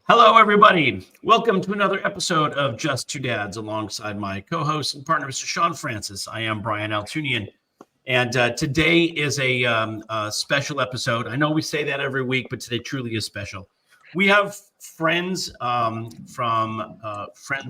Hello, everybody. Welcome to another episode of Just Two Dads alongside my co-host and partner, Mr. Sean Francis. I am Brian Altunian, and today is a special episode. I know we say that every week, but today truly is special. We have friends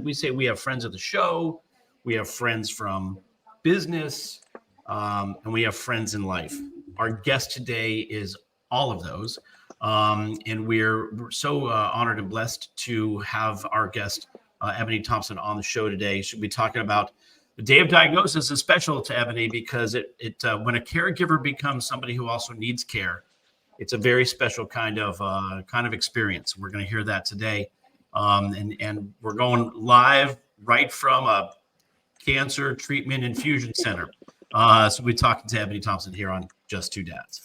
We say we have friends of the show. We have friends from business, and we have friends in life. Our guest today is all of those. And we're so honored and blessed to have our guest, Eboney Thompson, on the show today. She'll be talking about the day of diagnosis is special to Eboney because when a caregiver becomes somebody who also needs care, it's a very special kind of experience. We're going to hear that today, and we're going live right from a cancer treatment infusion center. So we're talking to Eboney Thompson here on Just Two Dads.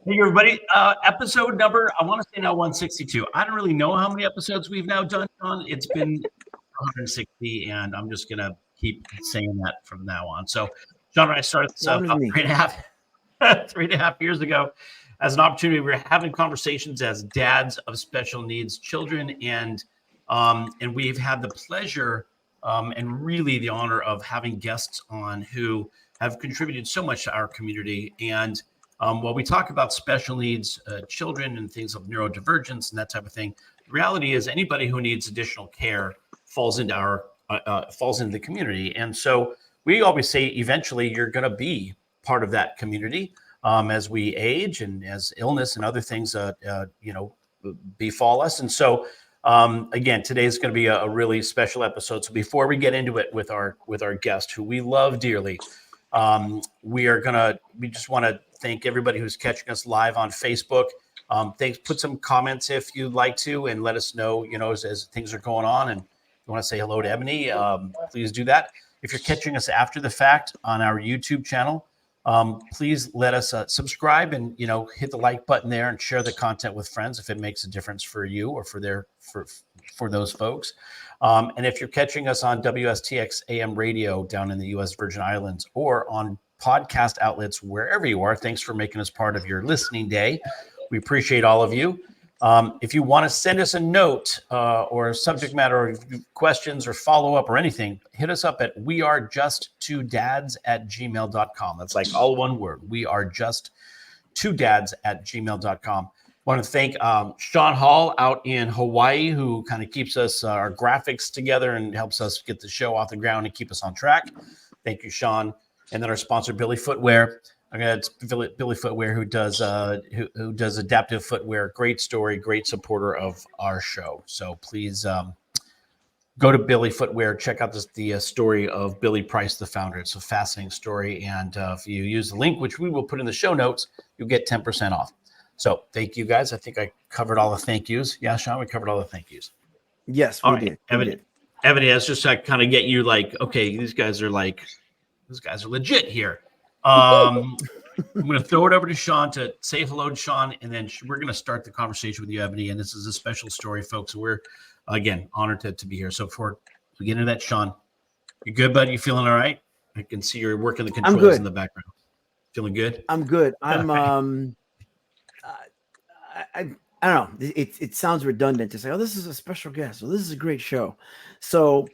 Hey, everybody. Episode number, I want to say now 162. I don't really know how many episodes we've now done, Sean. It's been 160, and I'm just going to keep saying that from now on. So, Sean and I started this about 3.5 years ago as an opportunity. We were having conversations as dads of special needs children, and we've had the pleasure and really the honor of having guests on who have contributed so much to our community. And while we talk about special needs children and things of neurodivergence and that type of thing, the reality is anybody who needs additional care falls into the community. And so we always say eventually you're going to be part of that community as we age and as illness and other things befall us. And so again, today is going to be a really special episode. So before we get into it with our guest, who we love dearly, we just want to thank everybody who's catching us live on Facebook. Thanks. Put some comments if you'd like to, and let us know, as things are going on. And if you want to say hello to Eboney, please do that. If you're catching us after the fact on our YouTube channel, please let us subscribe and, hit the like button there and share the content with friends if it makes a difference for you or for those folks. And if you're catching us on WSTX AM radio down in the U.S. Virgin Islands or on podcast outlets, wherever you are, thanks for making us part of your listening day. We appreciate all of you. If you want to send us a note or a subject matter or questions or follow up or anything, hit us up at wearejusttwodads@gmail.com. That's like all one word. wearejusttwodads@gmail.com. I want to thank Sean Hall out in Hawaii, who kind of keeps us our graphics together and helps us get the show off the ground and keep us on track. Thank you, Sean. And then our sponsor, Billy Footwear. It's Billy Footwear who does adaptive footwear. Great story, great supporter of our show. So please go to Billy Footwear. Check out the story of Billy Price, the founder. It's a fascinating story. And if you use the link, which we will put in the show notes, you'll get 10% off. So thank you, guys. I think I covered all the thank yous. Yeah, Sean, we covered all the thank yous. Yes, we did. Eboney, that's just to kind of get you like, okay, these guys are legit here. I'm going to throw it over to Sean to say hello to Sean, and then we're going to start the conversation with you, Eboney. And this is a special story, folks. So we're, again, honored to be here. So before we get into that, Sean, you good, bud? You feeling all right? I can see you're working the controls in the background. Feeling good? I'm good. I'm I don't know. It sounds redundant to say, oh, this is a special guest. Well, this is a great show. So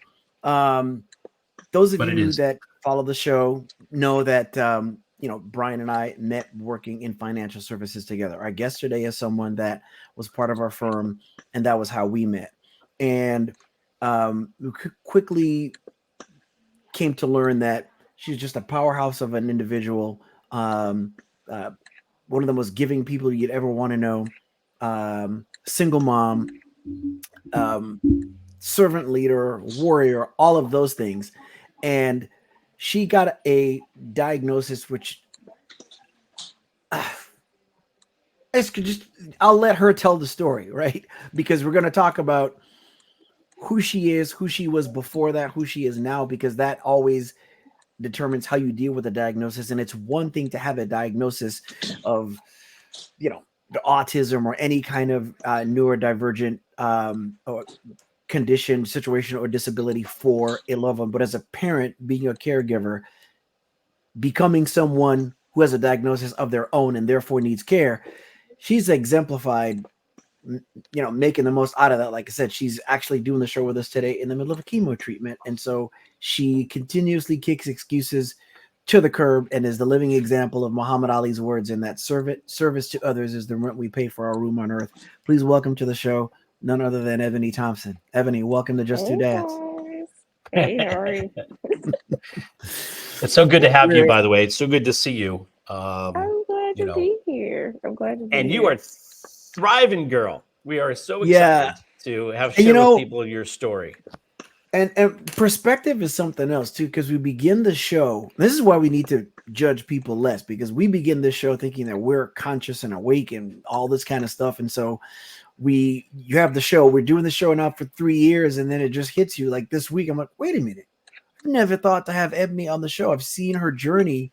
those of you that follow the show know that Brian and I met working in financial services together. Our guest today is someone that was part of our firm, and that was how we met. And we quickly came to learn that she's just a powerhouse of an individual. One of the most giving people you'd ever want to know. Single mom, servant leader, warrior, all of those things. And she got a diagnosis, which I'll let her tell the story, right? Because we're going to talk about who she is, who she was before that, who she is now, because that always determines how you deal with a diagnosis. And it's one thing to have a diagnosis of, the autism or any kind of neurodivergent or condition, situation, or disability for a loved one. But as a parent, being a caregiver, becoming someone who has a diagnosis of their own and therefore needs care. She's exemplified, making the most out of that. Like I said, she's actually doing the show with us today in the middle of a chemo treatment. And so she continuously kicks excuses to the curb and is the living example of Muhammad Ali's words in that service to others is the rent we pay for our room on earth. Please welcome to the show none other than Eboney Thompson. Eboney, welcome to Just Two Dads. Guys. Hey, how are you? It's so good to have you, by the way. It's so good to see you. I'm glad to be here. I'm glad to be here. And you are thriving, girl. We are so excited to have shared with people your story. And perspective is something else too, because we begin the show. This is why we need to judge people less, because we begin this show thinking that we're conscious and awake and all this kind of stuff. And so you have the show, we're doing the show now for 3 years, and then it just hits you like this week. I'm like, wait a minute. I never thought to have Eboney on the show. I've seen her journey,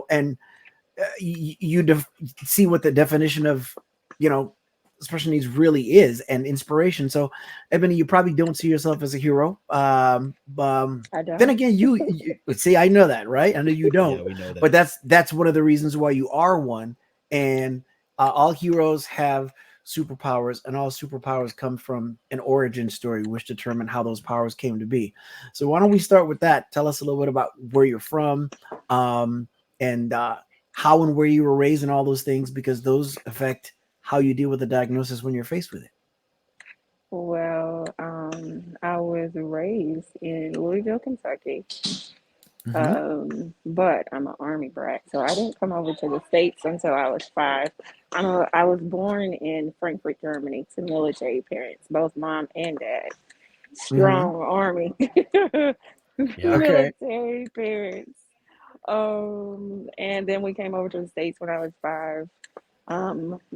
and you see what the definition of, special needs really is and inspiration. So, Eboney, you probably don't see yourself as a hero. I don't. Then again, you see, I know that, right? I know you don't. Yeah, we know that. But that's one of the reasons why you are one. And all heroes have superpowers, and all superpowers come from an origin story which determine how those powers came to be. So why don't we start with that? Tell us a little bit about where you're from, and how and where you were raised and all those things, because those affect how you deal with the diagnosis when you're faced with it. Well, I was raised in Louisville, Kentucky. But I'm an Army brat, so I didn't come over to the States until I was 5. I was born in Frankfurt, Germany, to military parents, both mom and dad. Strong Army. Military parents. And then we came over to the States when I was 5.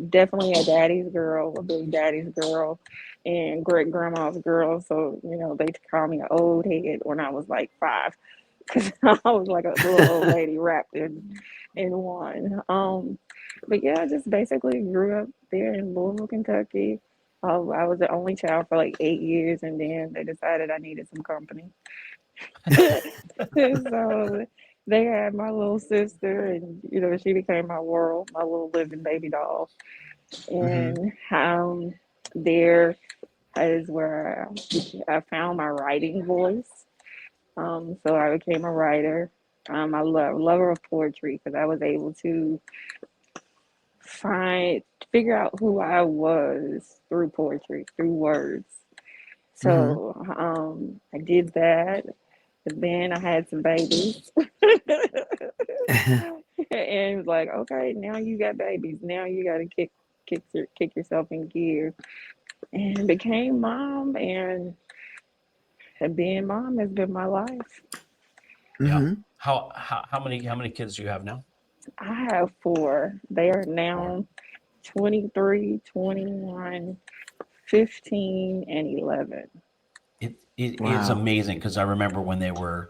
Definitely a daddy's girl, a big daddy's girl, and great grandma's girl. So, they call me an old head when I was like 5. Because I was like a little old lady wrapped in one. But yeah, I just basically grew up there in Louisville, Kentucky. I was the only child for like 8 years, and then they decided I needed some company. So they had my little sister, and she became my world, my little living baby doll. And there is where I found my writing voice. So I became a writer. I'm a lover of poetry, because I was able to figure out who I was through poetry, through words. So I did that. But then I had some babies. And it was like, okay, now you got babies. Now you got to kick yourself in gear. And became mom, and being mom has been my life. Yeah. How many kids do you have now? I have 4. They are now 23, 21, 15, and 11. It is amazing, because I remember when they were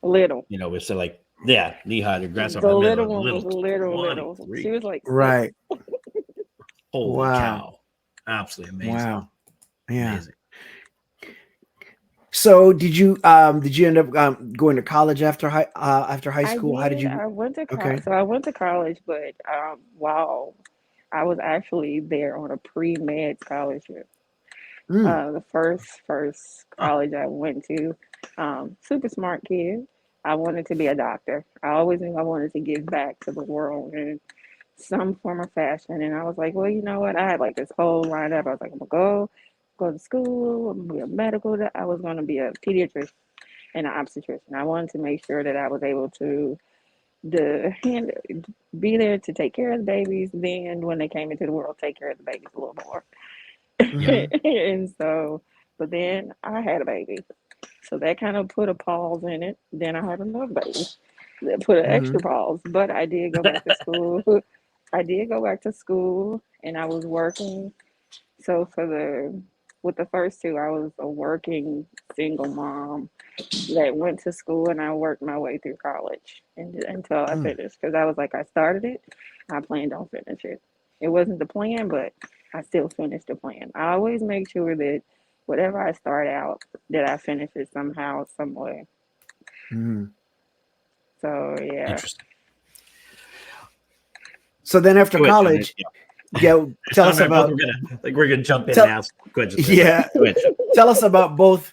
little. It's like, knee high to grass. The little one was little. She was like 6. Right. Holy cow! Absolutely amazing. Wow. Yeah. Amazing. So did you end up going to college after high school? How did you? I went to college. Okay. So I went to college, but while I was actually there on a pre-med scholarship. The first college I went to, super smart kid. I wanted to be a doctor. I always knew I wanted to give back to the world in some form of fashion. And I was like, well, you know what? I had like this whole lineup. I was like, I'm gonna go to school. I'm gonna be a medical. I was gonna be a pediatrician and an obstetrician. I wanted to make sure that I was able to be there to take care of the babies. Then when they came into the world, take care of the babies a little more. And so, but then I had a baby. So that kind of put a pause in it. Then I had another baby. That put an extra pause. But I did go back to school. And I was working. So with the first 2, I was a working single mom that went to school, and I worked my way through college until I finished. Because I was like, I started it, I planned on finish it. It wasn't the plan, but I still finished the plan. I always make sure that whatever I start out, that I finish it somehow, some way. So yeah. Interesting. So then after college, tell us about. We're gonna jump in and ask questions. Yeah, tell us about both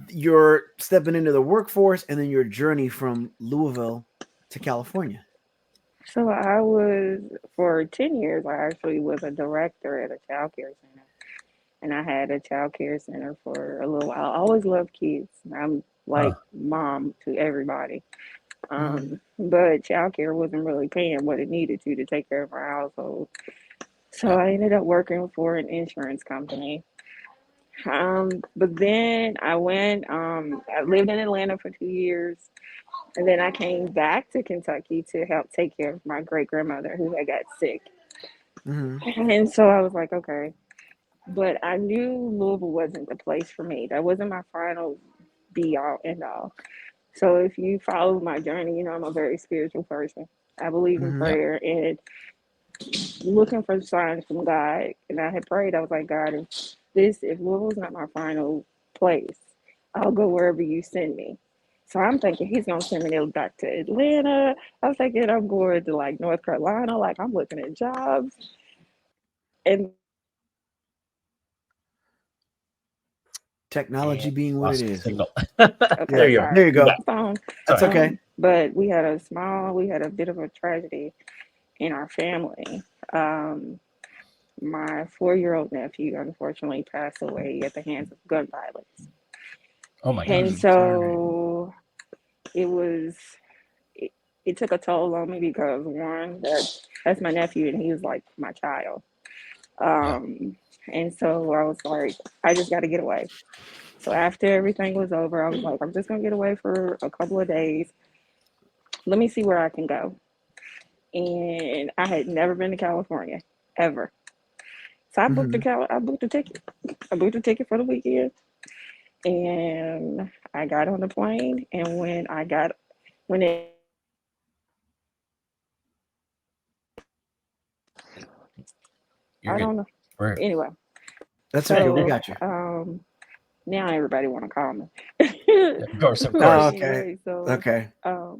your stepping into the workforce and then your journey from Louisville to California. So I was, for 10 years, I actually was a director at a child care center. And I had a child care center for a little while. I always loved kids. I'm like mom to everybody. But child care wasn't really paying what it needed to take care of our household. So I ended up working for an insurance company. But then I lived in Atlanta for 2 years. And then I came back to Kentucky to help take care of my great grandmother who had got sick. And so I was like, okay. But I knew Louisville wasn't the place for me. That wasn't my final be all end all. So if you follow my journey, you know I'm a very spiritual person. I believe in prayer and looking for signs from God. And I had prayed. I was like, God, if Louisville's not my final place, I'll go wherever you send me. So I'm thinking he's gonna send me back to Atlanta. I was thinking I'm going to like North Carolina. Like I'm looking at jobs, and technology being what it is. okay, there you sorry. There you go. That's okay. But we had a bit of a tragedy in our family. My 4-year-old nephew unfortunately passed away at the hands of gun violence. Oh my gosh. And so it took a toll on me because one, that's my nephew and he was like my child. And so I was like, I just got to get away. So after everything was over, I was like, I'm just going to get away for a couple of days. Let me see where I can go. And I had never been to California, ever. So I booked a ticket. I booked a ticket for the weekend. And I got on the plane. And when it You're I good. don't know. Anyway. That's okay. We got you. Now everybody want to call me. Of course. Okay. Anyway, so,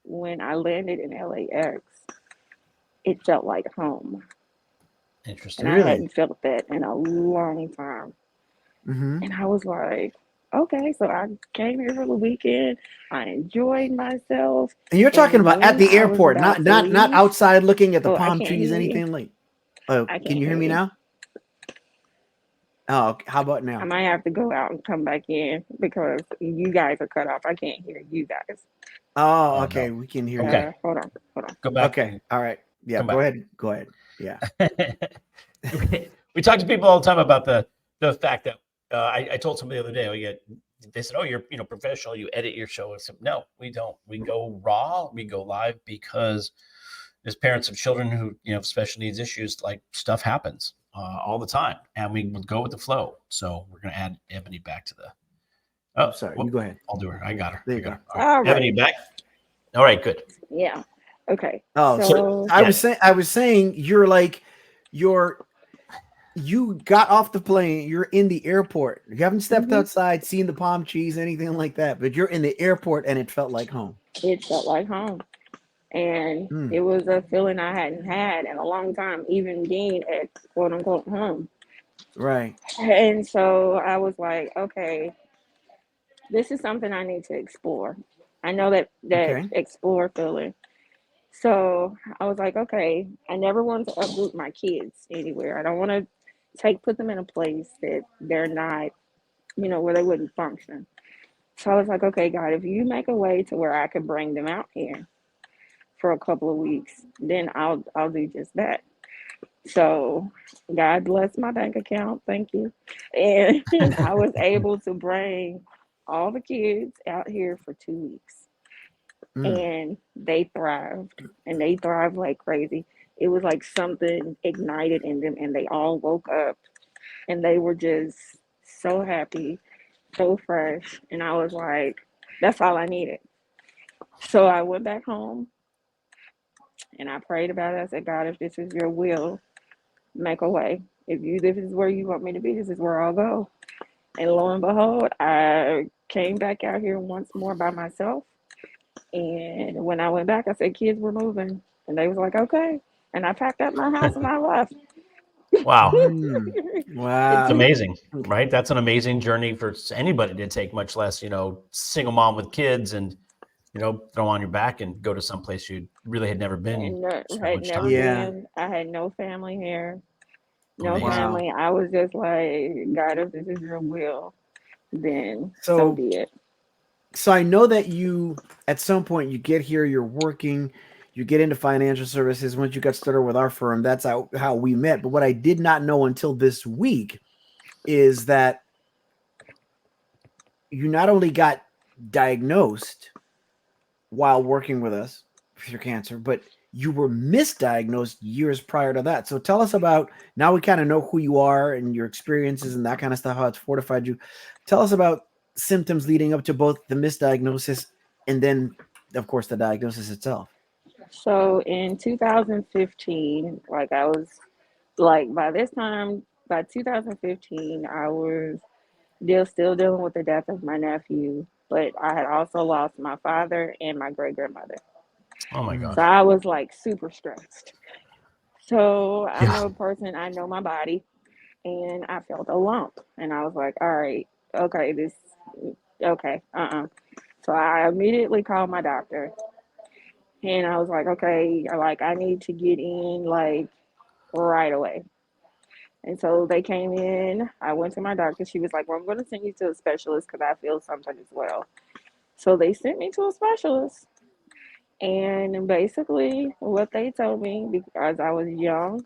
when I landed in LAX, it felt like home. Interesting. And I hadn't felt that in a long time. And I was like, okay, so I came here for the weekend. I enjoyed myself. And you're talking about at the airport, not outside looking at the palm trees, anything like. Oh, can you hear me now? Oh, how about now? I might have to go out and come back in because you guys are cut off. I can't hear you guys. Oh, okay. No. We can hear you. Hold on. Go back. Okay. All right. Yeah. Go ahead. Yeah. We talk to people all the time about the fact that I told somebody the other day, they said, oh, you're professional. You edit your show. I said, no, we don't. We go raw. We go live because as parents of children who, have special needs issues, like stuff happens all the time, and we would go with the flow. So we're going to add Ebony back to the. Oh, sorry. You go ahead. I'll do her. I got her. There you go. All right. Ebony back. All right. Good. Yeah. Okay. Oh, so I was saying you're like you got off the plane. You're in the airport. You haven't stepped outside, seen the palm trees, anything like that. But you're in the airport, and it felt like home. It felt like home. And it was a feeling I hadn't had in a long time, even being at quote unquote home. Right. And so I was like, okay, this is something I need to explore. I know that explore feeling. So I was like, okay, I never wanted to uproot my kids anywhere. I don't want to put them in a place that they're not, where they wouldn't function. So I was like, okay, God, if you make a way to where I could bring them out here for a couple of weeks, then I'll do just that. So God bless my bank account. Thank you. And I was able to bring all the kids out here for 2 weeks. And they thrived. And they thrived like crazy. It was like something ignited in them, and they all woke up. And they were just so happy, so fresh. And I was like, that's all I needed. So I went back home. And I prayed about it. I said, God, if this is your will, make a way. If this is where you want me to be, this is where I'll go. And lo and behold, I came back out here once more by myself. And when I went back, I said, kids, we're moving. And they was like, okay. And I packed up my house and I left. Wow. Wow. It's amazing, right? That's an amazing journey for anybody to take, much less, single mom with kids and, throw on your back and go to some place you really had never been. And Spend had much never time. been. I had no family here. No Amazing. family. I was just like, God, if this is your will, then so be it. So I know that you, at some point, you get here, you're working, you get into financial services. Once you got started with our firm, that's how we met. But what I did not know until this week is that you not only got diagnosed while working with us with your cancer, but you were misdiagnosed years prior to that. So tell us about, now we kind of know who you are and your experiences and that kind of stuff, how it's fortified you. Tell us about symptoms leading up to both the misdiagnosis and then, of course, the diagnosis itself. So in 2015, like I was like by this time, by 2015, I was still dealing with the death of my nephew, but I had also lost my father and my great grandmother. Oh my gosh. So I was like super stressed. So I'm a person, I know my body, and I felt a lump. And I was like, all right, okay, So I immediately called my doctor. And I was like, okay, like I need to get in like right away. And so they came in. I went to my doctor. She was like, well, I'm going to send you to a specialist because I feel something as well. So they sent me to a specialist. And basically, what they told me, because I was young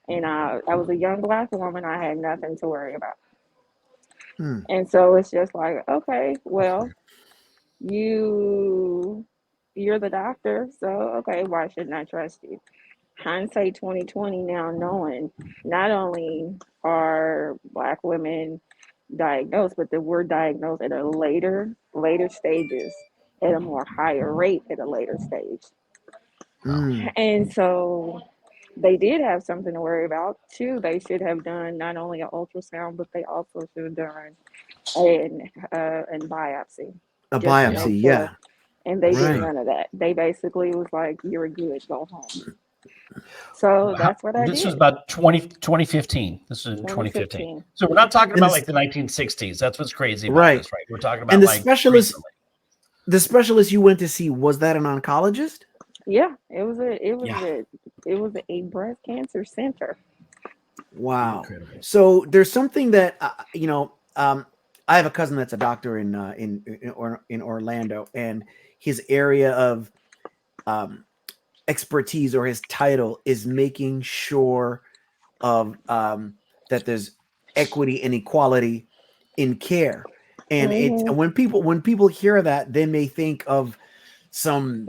and I was a young Black woman, I had nothing to worry about. And so it's just like, okay, well, you're the doctor, so okay, why shouldn't I trust you? Hindsight 2020, now knowing not only are Black women diagnosed, but that we're diagnosed at a later stages, at a more higher rate at a later stage. And so they did have something to worry about too. They should have done not only an ultrasound, but they also should have done a biopsy. A biopsy, yeah. And they did none of that. They basically was like, you're good, go home. So that's what I did. This was about 2015. This was in 2015. So we're not talking about like the 1960s. That's what's crazy about this, right? We're talking about and the like specialist. Recently. The specialist you went to see, was that an oncologist? Yeah, it was a breast cancer center. Wow. Incredible. So there's something that I have a cousin that's a doctor in Orlando, and his area of expertise or his title is making sure of that there's equity and equality in care. And it's when people hear that, they may think of some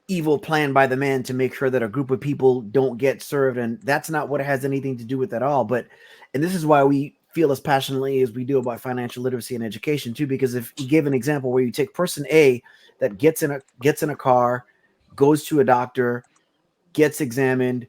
evil plan by the man to make sure that a group of people don't get served, and that's not what it has anything to do with at all. And this is why we feel as passionately as we do about financial literacy and education too, because if you give an example where you take person A that gets in a car, goes to a doctor, gets examined,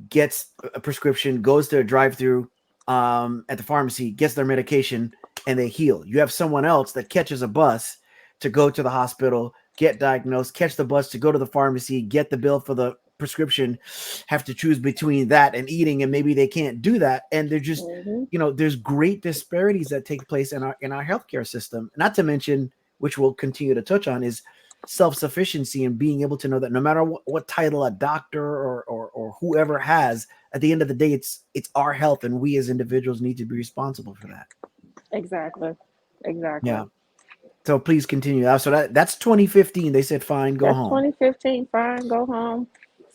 gets a prescription, goes to a drive-through at the pharmacy, gets their medication, and they heal. You have someone else that catches a bus to go to the hospital, get diagnosed, catch the bus to go to the pharmacy, get the bill for the prescription, have to choose between that and eating, and maybe they can't do that. And they're just, there's great disparities that take place in our healthcare system. Not to mention, which we'll continue to touch on, is self-sufficiency and being able to know that no matter what title a doctor or whoever has, at the end of the day, it's our health, and we as individuals need to be responsible for that. Exactly. Yeah. So please continue. So that's 2015. They said, fine, go home. 2015, fine, go home.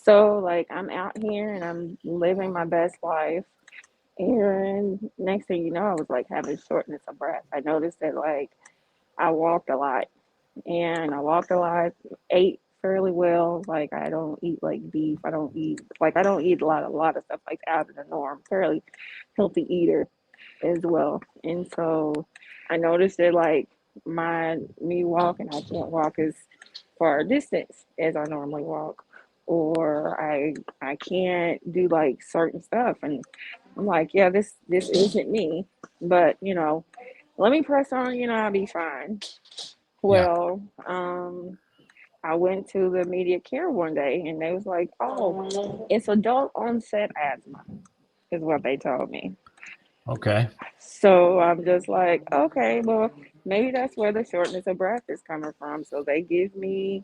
So like I'm out here and I'm living my best life. And next thing you know, I was like having shortness of breath. I noticed that like I walked a lot. Ate fairly well. Like I don't eat like beef. I don't eat a lot of stuff like out of the norm. Fairly healthy eater as well. And so I noticed that like me walking, I can't walk as far a distance as I normally walk, or I can't do like certain stuff. And I'm like, yeah, this isn't me. But let me press on. I'll be fine. Well, I went to the immediate care one day and they was like, oh, it's adult onset asthma, is what they told me. Okay. So I'm just like, okay, well, maybe that's where the shortness of breath is coming from. So they give me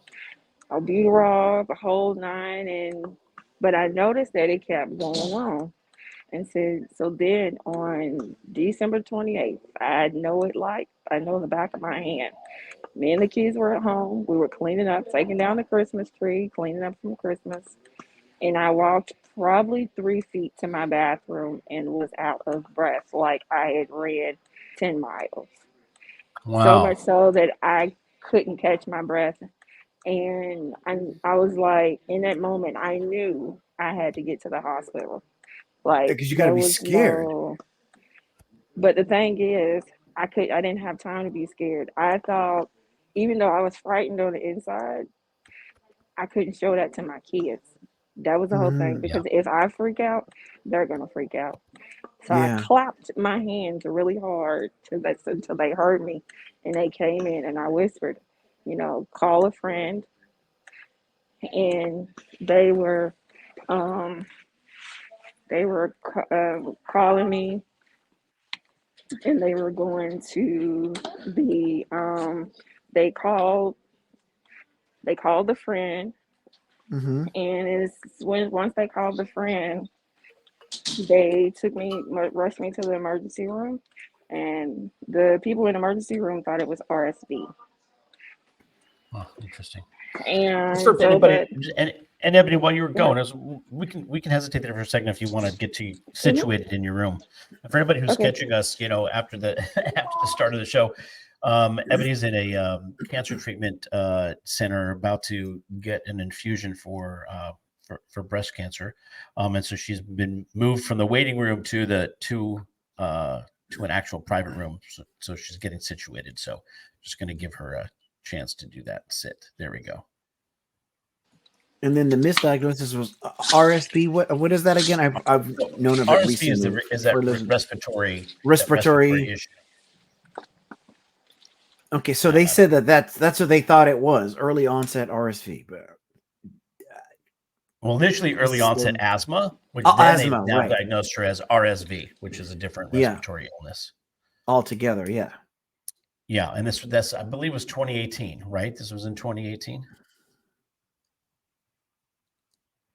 albuterol, the whole nine, and but I noticed that it kept going on. And so then on December 28th, I know in the back of my hand. Me and the kids were at home. We were cleaning up, taking down the Christmas tree, cleaning up from Christmas. And I walked probably 3 feet to my bathroom and was out of breath like I had ran 10 miles. So Wow. much so that I couldn't catch my breath. And I was like, in that moment, I knew I had to get to the hospital. Like, Because you got to there be was scared. no, but the thing is, I didn't have time to be scared. I thought, even though I was frightened on the inside, I couldn't show that to my kids. That was the whole thing Mm, Yeah. because if I freak out, they're gonna freak out. So I yeah. clapped my hands really hard until they heard me, and they came in and I whispered, call a friend, and they were um, calling me, and they were going to be they called they called the friend, Mm-hmm. and it's when once they called the friend, they rushed me to the emergency room, and the people in the emergency room thought it was RSV. Oh, interesting. Just And for so, anybody, but and Ebony, while you were go ahead. going, we can hesitate there for a second if you want to get Hmm. situated in your room. And for anybody who's Okay. catching us, after the after the start of the show, Ebony's in a cancer treatment center, about to get an infusion for breast cancer, and so she's been moved from the waiting room to an actual private room, so she's getting situated. So just going to give her a chance to do that. Sit. There we go. And then the misdiagnosis was RSV. What is that again? I've known of it RSV recently. is that For listeners. respiratory Respiratory. issue. Okay, so they said that's what they thought it was, early onset RSV, but Well, initially early onset asthma, which then they asthma, now right? diagnosed her as RSV, which is a different Yeah, respiratory illness. altogether, yeah. Yeah, and that's I believe was 2018, right? This was in 2018.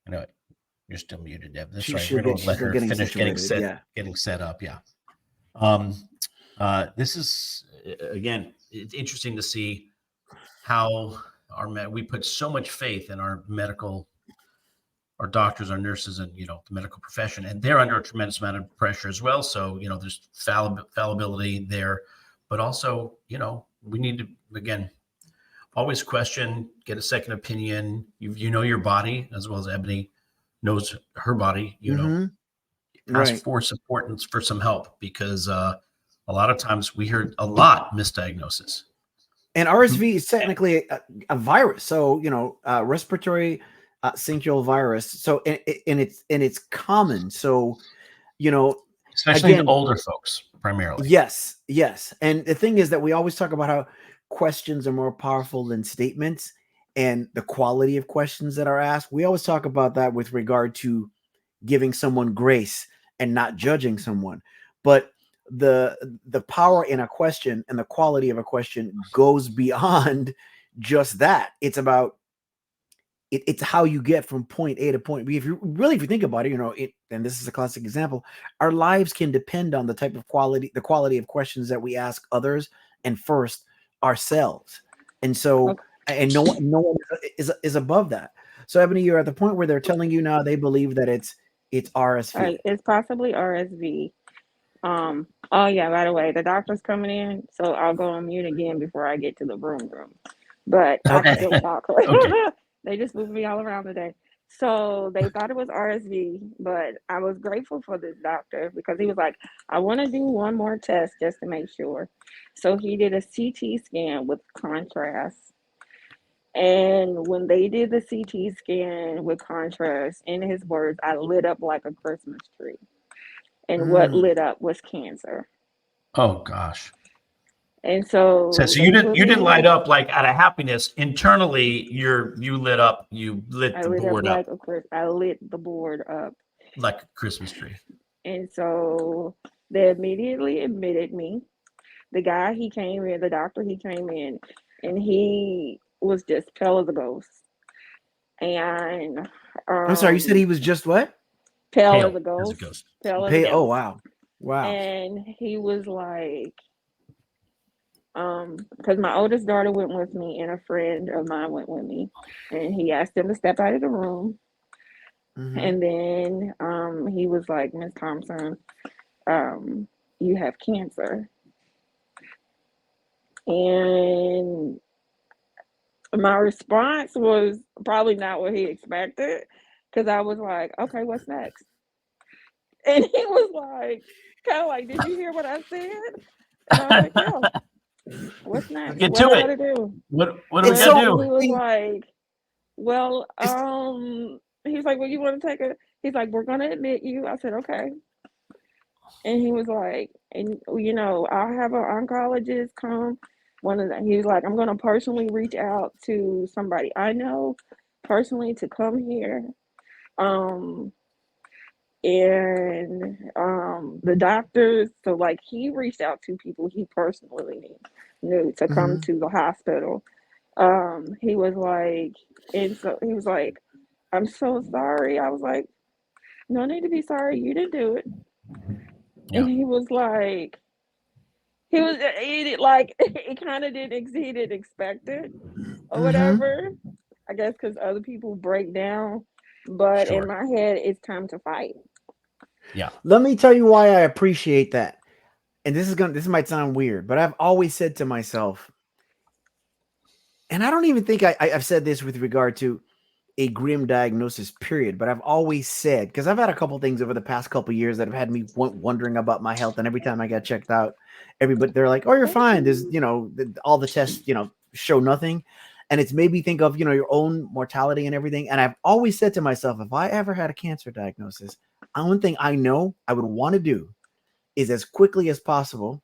I know you're still muted, Deb. That's right. We're going to She's let still her getting finish situated. Yeah. getting set up. Yeah. Um, this is again, it's interesting to see how we put so much faith in our doctors, our nurses, and the medical profession, and they're under a tremendous amount of pressure as well. So there's fallibility there, but also we need to again always question, get a second opinion. You know your body as well as Ebony knows her body. Ask Right. for support and for some help, because a lot of times we hear a lot misdiagnosis. And RSV is technically a virus, so respiratory syncytial virus. So and it's common. So Especially in again, older folks, primarily. yes. And the thing is that we always talk about how questions are more powerful than statements, and the quality of questions that are asked. We always talk about that with regard to giving someone grace and not judging someone. But the power in a question and the quality of a question goes beyond just that. It's about it's how you get from point A to point B. If you think about it, and this is a classic example, our lives can depend on the quality of questions that we ask others, and first ourselves. And so, Okay. and no one is above that. So, Ebony, you're at the point where they're telling you now they believe that it's RSV. It's possibly RSV. Oh yeah, by the way, the doctor's coming in, so I'll go on mute again before I get to the room. But I can Okay. still talk. Okay. They just moved me all around today. So they thought it was RSV, but I was grateful for this doctor because he was like, I want to do one more test just to make sure. So he did a CT scan with contrast. And when they did the CT scan with contrast, in his words, I lit up like a Christmas tree. And what Mm. lit up was cancer. Oh gosh. And so So they you didn't light me, up like out of happiness. Internally, you lit up. You lit I the lit up board up like, of course, I lit the board up. like a Christmas tree. And so they immediately admitted me. The guy, he came in, the doctor, he came in, and he was just pale as a ghost. And I'm sorry, you said he was just what? Pale as a ghost. Pale as a ghost. Oh, wow. Wow. And he was like, because my oldest daughter went with me and a friend of mine went with me, and he asked them to step out of the room. Mm-hmm. And then he was like, Miss Thompson, you have cancer. And my response was probably not what he expected, because I was like, okay, what's next? And he was like, kind of like, did you hear what I said? And I was like, yeah. What's next? Get what to do I it. gotta do? What do we gotta do? He was like, well, he's like, well, you want to take a, he's like, we're gonna admit you. I said, okay. And he was like, and I'll have an oncologist come. He was like, I'm gonna personally reach out to somebody I know personally to come here. The doctors, so like he reached out to people he personally knew to come to the hospital. He was like, and so he was like, I'm so sorry. I was like, no need to be sorry, you didn't do it. Yeah. And he was like, it kind of didn't exceed it expected or whatever. I guess because other people break down, but in my head, it's time to fight. Yeah. Let me tell you why I appreciate that. And this might sound weird, but I've always said to myself, and I don't even think I've said this with regard to a grim diagnosis period, but I've always said, because I've had a couple things over the past couple of years that have had me wondering about my health. And every time I got checked out, they're like, oh, you're fine. There's, all the tests, show nothing. And it's made me think of, your own mortality and everything. And I've always said to myself, if I ever had a cancer diagnosis, one thing I know I would want to do is, as quickly as possible,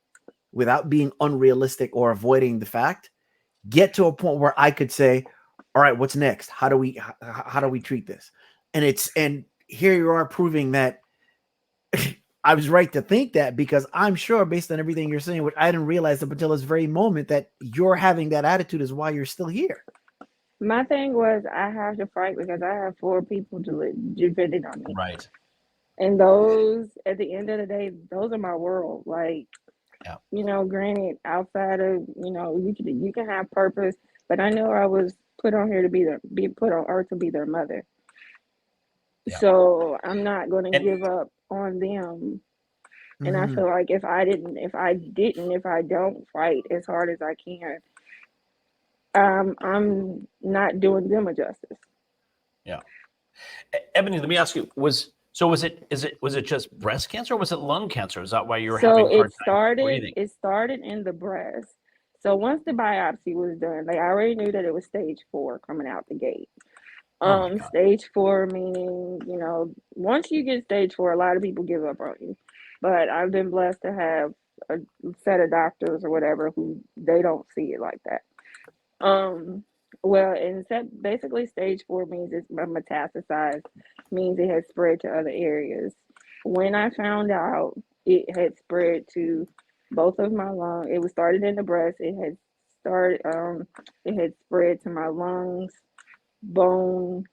without being unrealistic or avoiding the fact, get to a point where I could say, all right, what's next? How do we treat this? And here you are proving that I was right to think that, because I'm sure, based on everything you're saying, which I didn't realize up until this very moment, that you're having that attitude is why you're still here. My thing was, I have to fight because I have 4 people depending on me. Right. And those, at the end of the day, those are my world. Like, granted, outside of, you can have purpose, but I know I was put on here to be put on earth to be their mother. Yeah. So I'm not going to give up on them. And I feel like if I don't fight as hard as I can, I'm not doing them a justice. Yeah. Ebony, let me ask you, was it just breast cancer or was it lung cancer? Is that why you were having a hard time breathing? It started in the breast. So once the biopsy was done, I already knew that it was stage 4 coming out the gate. Stage 4 meaning, once you get stage 4, a lot of people give up on you. But I've been blessed to have a set of doctors or whatever who they don't see it like that. Well, basically stage 4 means it's metastasized, means it has spread to other areas. When I found out it had spread to both of my lungs, it was started in the breast, it had spread to my lungs, bone,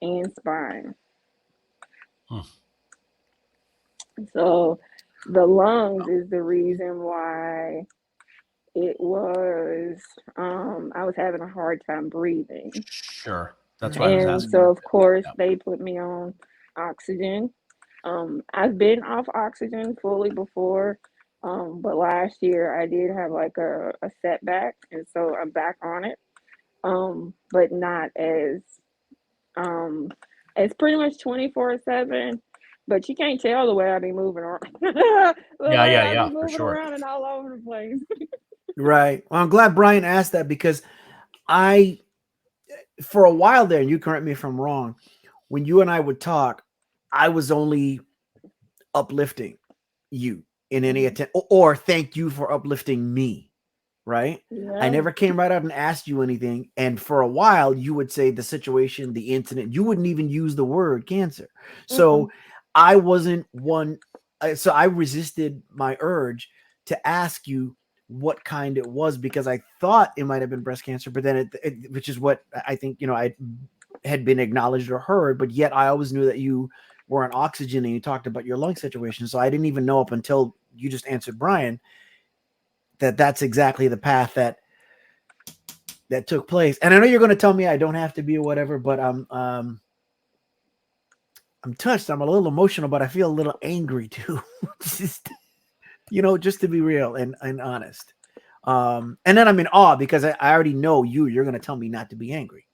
and spine. So the lungs is the reason why it was I was having a hard time breathing. Sure. That's why I was asking. So of course they put me on oxygen. I've been off oxygen fully before, but last year I did have like a setback, and so I'm back on it. But not as it's pretty much 24/7, but you can't tell the way I be moving around. Yeah, moving for sure. around and all over the place. Right. Well, I'm glad Brian asked that, because for a while there, and you correct me if I'm wrong, when you and I would talk, I was only uplifting you in any attempt, or thank you for uplifting me right? Yeah. I never came right out and asked you anything. And for a while, you would say the situation, the incident, you wouldn't even use the word cancer. So I wasn't one. So I resisted my urge to ask you what kind it was, because I thought it might have been breast cancer, but then which is what I think, I had been acknowledged or heard, but yet I always knew that you were on oxygen and you talked about your lung situation. So I didn't even know up until you just answered Brian that that's exactly the path that took place. And I know you're going to tell me I don't have to be or whatever, but I'm touched. I'm a little emotional, but I feel a little angry too. just to be real and honest. And then I'm in awe because I already know you're going to tell me not to be angry.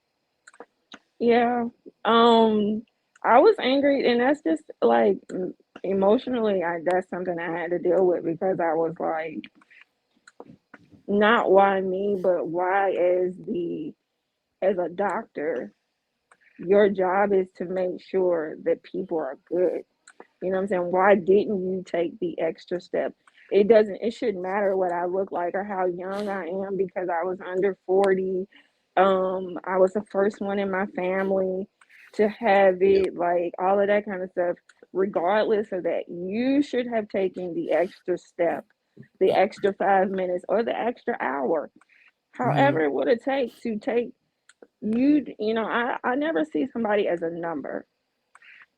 Yeah. I was angry, and that's just like emotionally, that's something I had to deal with, because I was like, not why me, but why as a doctor, your job is to make sure that people are good. You know what I'm saying? Why didn't you take the extra step? It shouldn't matter what I look like or how young I am, because I was under 40. I was the first one in my family to have it, like all of that kind of stuff. Regardless of that, you should have taken the extra step, the extra 5 minutes or the extra hour, however it would have taken to take you. I never see somebody as a number.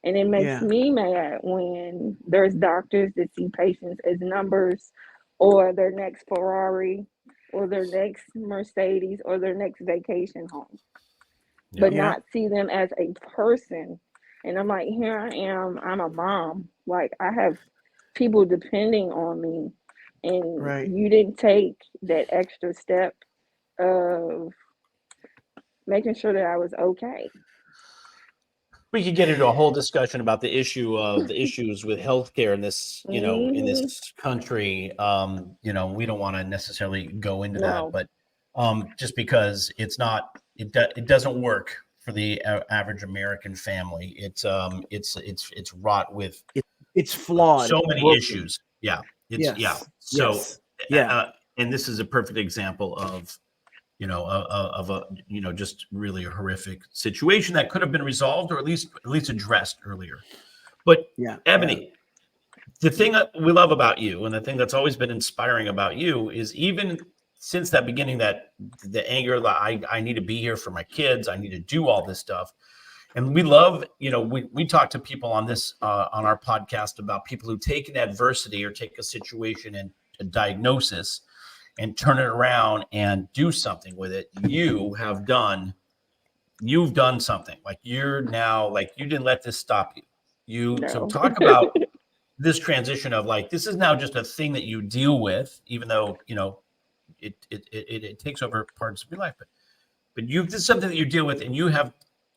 And it makes me mad when there's doctors that see patients as numbers, or their next Ferrari, or their next Mercedes, or their next vacation home, but not see them as a person. And I'm like, here I am, I'm a mom. Like, I have people depending on me, and you didn't take that extra step of making sure that I was okay. We could get into a whole discussion about the issues with healthcare in this, in this country. We don't want to necessarily go into that, but just because it doesn't work for the average American family. It's wrought with it's flawed. So many issues. Yeah. So and this is a perfect example of just really a horrific situation that could have been resolved, or at least addressed earlier. But Eboney, the thing that we love about you, and the thing that's always been inspiring about you, is even since that beginning, that the anger that I need to be here for my kids, I need to do all this stuff. And we love, we talk to people on this, on our podcast, about people who take an adversity or take a situation and a diagnosis and turn it around and do something with it. You've done something. Like, you're now, like, you didn't let this stop you. So talk about this transition of, like, this is now just a thing that you deal with, even though, it takes over parts of your life, but this is something that you deal with, and you have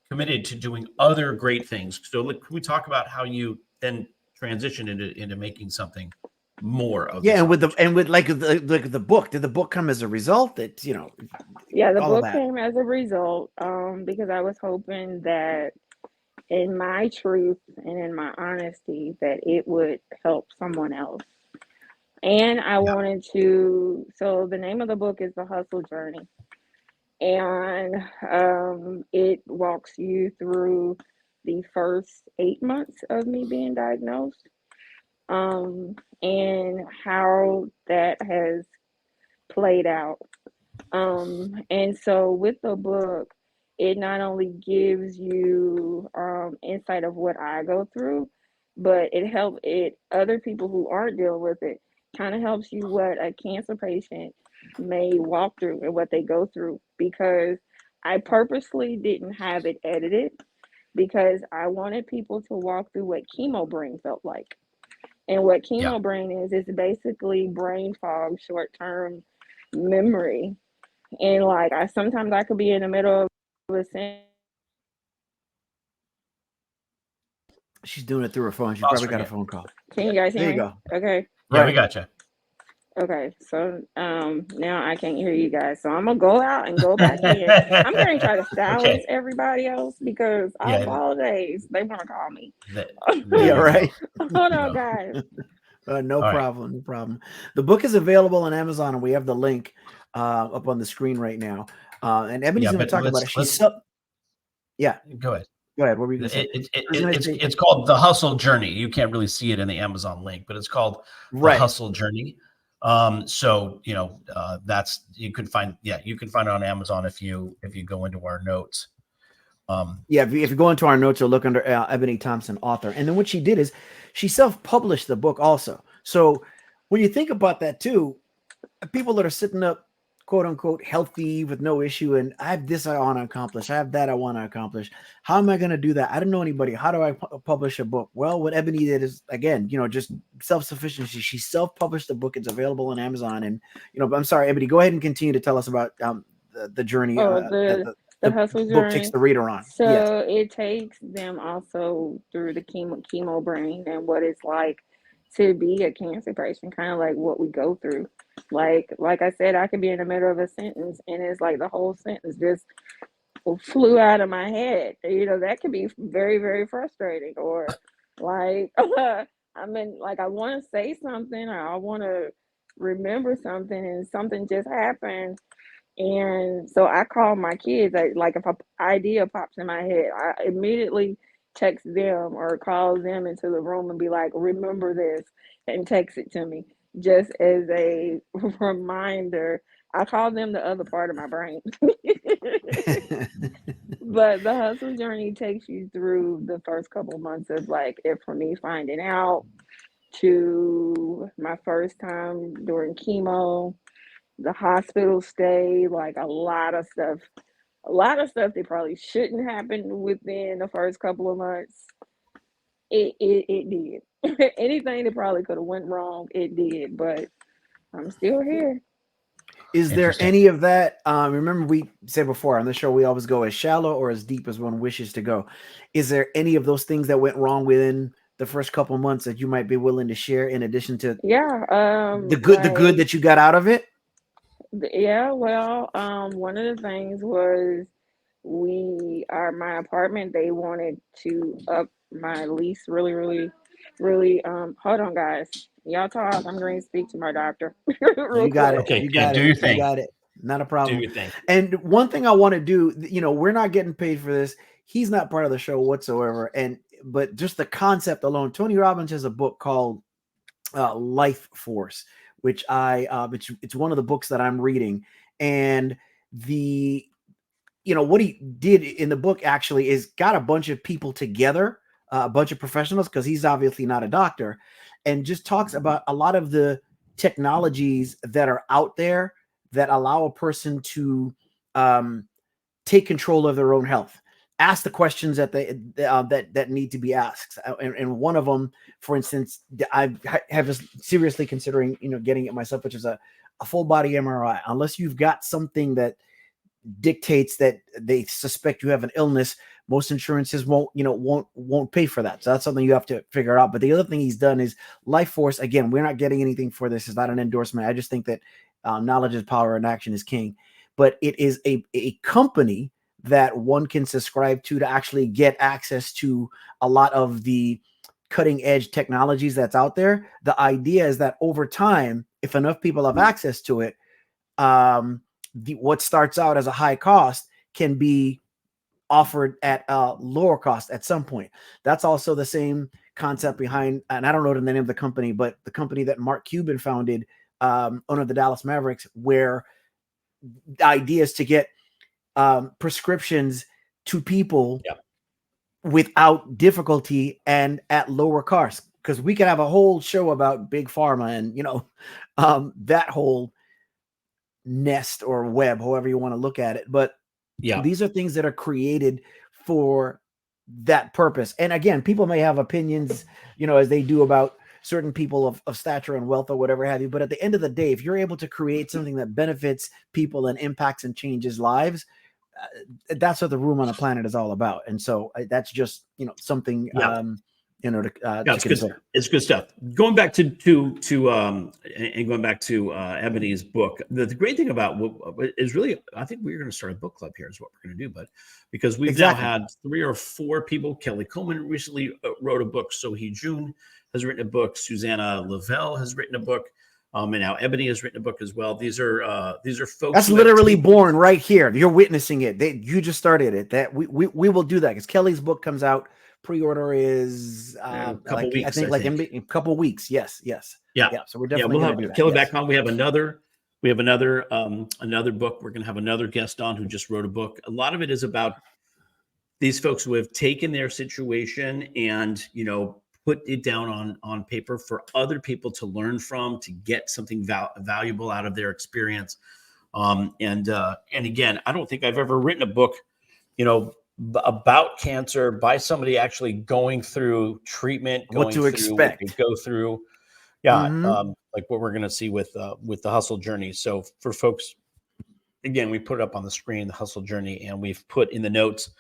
committed to doing other great things. So can we talk about how you then transitioned into making something more of and with the book, did the book come as a result? That the book came as a result, because I was hoping that in my truth and in my honesty that it would help someone else. And I wanted to, so the name of the book is The Hustle Journey, and it walks you through the first 8 months of me being diagnosed, and how that has played out. And so with the book, it not only gives you insight of what I go through, but it helps other people who aren't dealing with it, kind of helps you what a cancer patient may walk through and what they go through, because I purposely didn't have it edited, because I wanted people to walk through what chemo brain felt like. And what chemo brain is basically brain fog, short-term memory. And like, sometimes I could be in the middle of a sentence. She's doing it through her phone. She probably got a phone call. Can you guys hear me? There you go. Okay. Yeah, we got you. Okay, so now I can't hear you guys, so I'm gonna go out and go back in. I'm gonna try to silence everybody else, because I apologize. They want to call me. Right. Hold on, guys. No problem. The book is available on Amazon, and we have the link. up on the screen right now. And Ebony's going to talk about it. Yeah. Go ahead. Go ahead. What were you going to say? It's called The Hustle Journey. You can't really see it in the Amazon link, but it's called The Hustle Journey. So that's you can find it on Amazon if you go into our notes. If you go into our notes, you'll look under Eboney Thompson, author. And then what she did is she self-published the book also. So when you think about that too, people that are sitting up, quote unquote, healthy with no issue, and I have this I want to accomplish, I have that I want to accomplish. How am I going to do that? I don't know anybody. How do I publish a book? Well, what Ebony did is, again, just self-sufficiency. She self-published the book. It's available on Amazon. And, I'm sorry, Ebony, go ahead and continue to tell us about the journey. The hustle journey. Book takes the reader on. So it takes them also through the chemo brain and what it's like to be a cancer patient, kind of like what we go through. Like I said, I could be in the middle of a sentence and it's like the whole sentence just flew out of my head. That can be very, very frustrating. Or like, I want to say something or I want to remember something and something just happened. And so I call my kids, like if an idea pops in my head, I immediately text them or call them into the room and be like, remember this, and text it to me just as a reminder. I call them the other part of my brain. But the hustle journey takes you through the first couple months of for me finding out to my first time during chemo, the hospital stay, like a lot of stuff that probably shouldn't happen within the first couple of months. It did. Anything that probably could have went wrong, it did, but I'm still here. Is there any of that? Remember we said before on the show, we always go as shallow or as deep as one wishes to go. Is there any of those things that went wrong within the first couple of months that you might be willing to share in addition to the good that you got out of it? Yeah, well, one of the things was my apartment, they wanted to up my lease really, hold on guys. Y'all talk. I'm going to speak to my doctor. You got it. Okay, you got do it. your thing. You got it. Not a problem. Do your thing. And one thing I want to do, we're not getting paid for this. He's not part of the show whatsoever. But just the concept alone, Tony Robbins has a book called Life Force, which it's one of the books that I'm reading. And what he did in the book actually is got a bunch of people together, a bunch of professionals, because he's obviously not a doctor, and just talks about a lot of the technologies that are out there that allow a person to take control of their own health, ask the questions that that need to be asked. And one of them, for instance, I have seriously considering, getting it myself, which is a full body MRI. Unless you've got something that dictates that they suspect you have an illness, most insurances won't pay for that. So that's something you have to figure out. But the other thing he's done is Life Force. Again, we're not getting anything for this. It's not an endorsement. I just think that knowledge is power and action is king. But it is a company that one can subscribe to actually get access to a lot of the cutting edge technologies that's out there. The idea is that over time, if enough people have access to it, what starts out as a high cost can be offered at a lower cost at some point. That's also the same concept behind, and I don't know the name of the company, but the company that Mark Cuban founded, owner of the Dallas Mavericks, where the idea is to get prescriptions to people without difficulty and at lower cost. Because we could have a whole show about big pharma and that whole nest or web, however you want to look at it. But these are things that are created for that purpose. And again, people may have opinions, as they do about certain people of stature and wealth or whatever have you. But at the end of the day, if you're able to create something that benefits people and impacts and changes lives, that's what the room on the planet is all about. And so that's just, something, to consider. It's good stuff. Going back to going back to Ebony's book, the great thing about what is really, I think we're going to start a book club here is what we're going to do, but because we've now had 3 or 4 people. Kelly Coleman recently wrote a book. Sohee June has written a book. Susanna Lavelle has written a book. And now Eboney has written a book as well. These are folks. That's literally born right here. You're witnessing it. You just started it. That we will do that because Kelly's book comes out. Pre-order is a couple weeks. I think in a couple weeks. Yes. Yeah. So we're definitely we'll going to do that. Kelly back on. We have another book. We're going to have another guest on who just wrote a book. A lot of it is about these folks who have taken their situation and, put it down on paper for other people to learn from, to get something valuable out of their experience. And again, I don't think I've ever written a book, about cancer by somebody actually going through treatment, what to expect, what go through. Yeah. Like what we're going to see with the hustle journey. So for folks, again, we put it up on the screen, the hustle journey, and we've put in the notes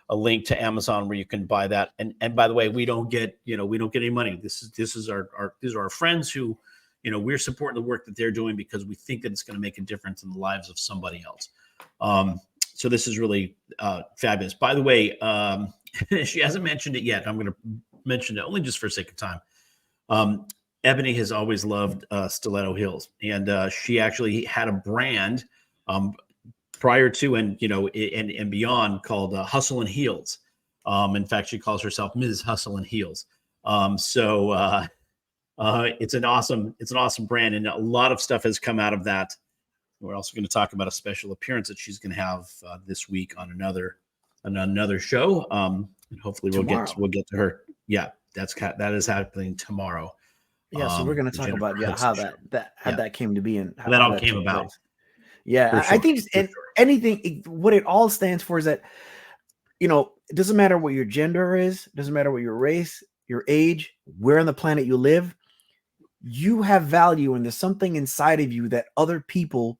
a link to Amazon where you can buy that. And by the way, we don't get any money. These are our friends who, we're supporting the work that they're doing because we think that it's going to make a difference in the lives of somebody else. So this is really fabulous. By the way, she hasn't mentioned it yet. I'm going to mention it only just for sake of time. Eboney has always loved stiletto heels, and she actually had a brand prior to and beyond called Hustle and Heels. In fact, she calls herself Ms. Hustle and Heels. So it's an awesome brand, and a lot of stuff has come out of that. We're also going to talk about a special appearance that she's going to have this week on another show. And hopefully we'll get to her. Yeah, that is happening tomorrow. Yeah, so we're going to talk about how that came to be and how that all came about. Place. Yeah, sure. I think anything, what it all stands for is that, it doesn't matter what your gender is, doesn't matter what your race, your age, where on the planet you live, you have value, and there's something inside of you that other people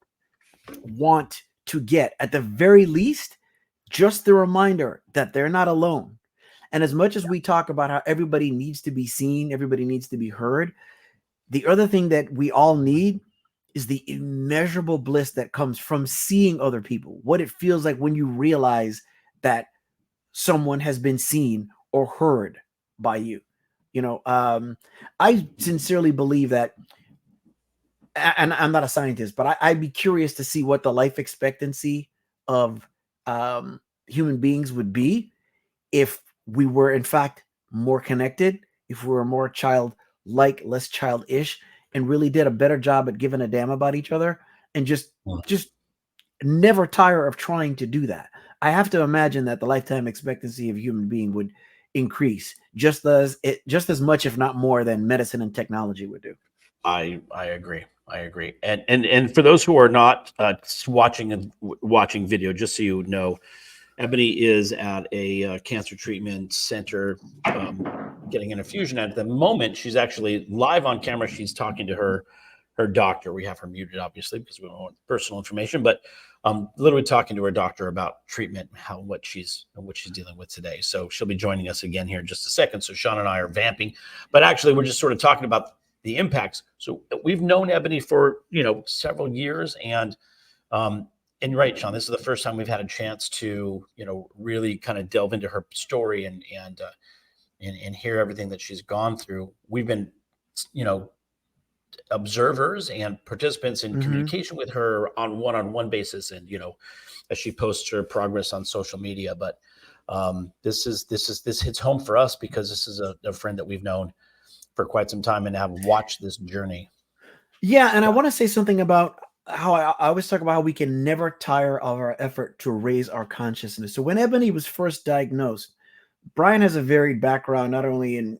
want to get. At the very least, just the reminder that they're not alone. And as much as we talk about how everybody needs to be seen, everybody needs to be heard, the other thing that we all need is the immeasurable bliss that comes from seeing other people, what it feels like when you realize that someone has been seen or heard by you. I sincerely believe that, and I'm not a scientist, but I'd be curious to see what the life expectancy of human beings would be if we were in fact more connected, if we were more childlike, less childish, and really did a better job at giving a damn about each other, and just never tire of trying to do that. I have to imagine that the lifetime expectancy of a human being would increase just as much, if not more, than medicine and technology would do. I agree. And for those who are not watching video, just so you know, Eboney is at a cancer treatment center getting an infusion. At the moment, she's actually live on camera. She's talking to her doctor. We have her muted, obviously, because we don't want personal information, but literally talking to her doctor about treatment, what she's dealing with today. So she'll be joining us again here in just a second. So Sean and I are vamping, but actually we're just sort of talking about the impacts. So we've known Eboney for several years, and right, Sean, this is the first time we've had a chance to really kind of delve into her story and hear everything that she's gone through. We've been observers and participants in communication with her on one-on-one basis, and as she posts her progress on social media. But this hits home for us because this is a friend that we've known for quite some time and have watched this journey. Yeah, and I want to say something about how I always talk about how we can never tire of our effort to raise our consciousness. So when Eboney was first diagnosed, Brian has a varied background, not only in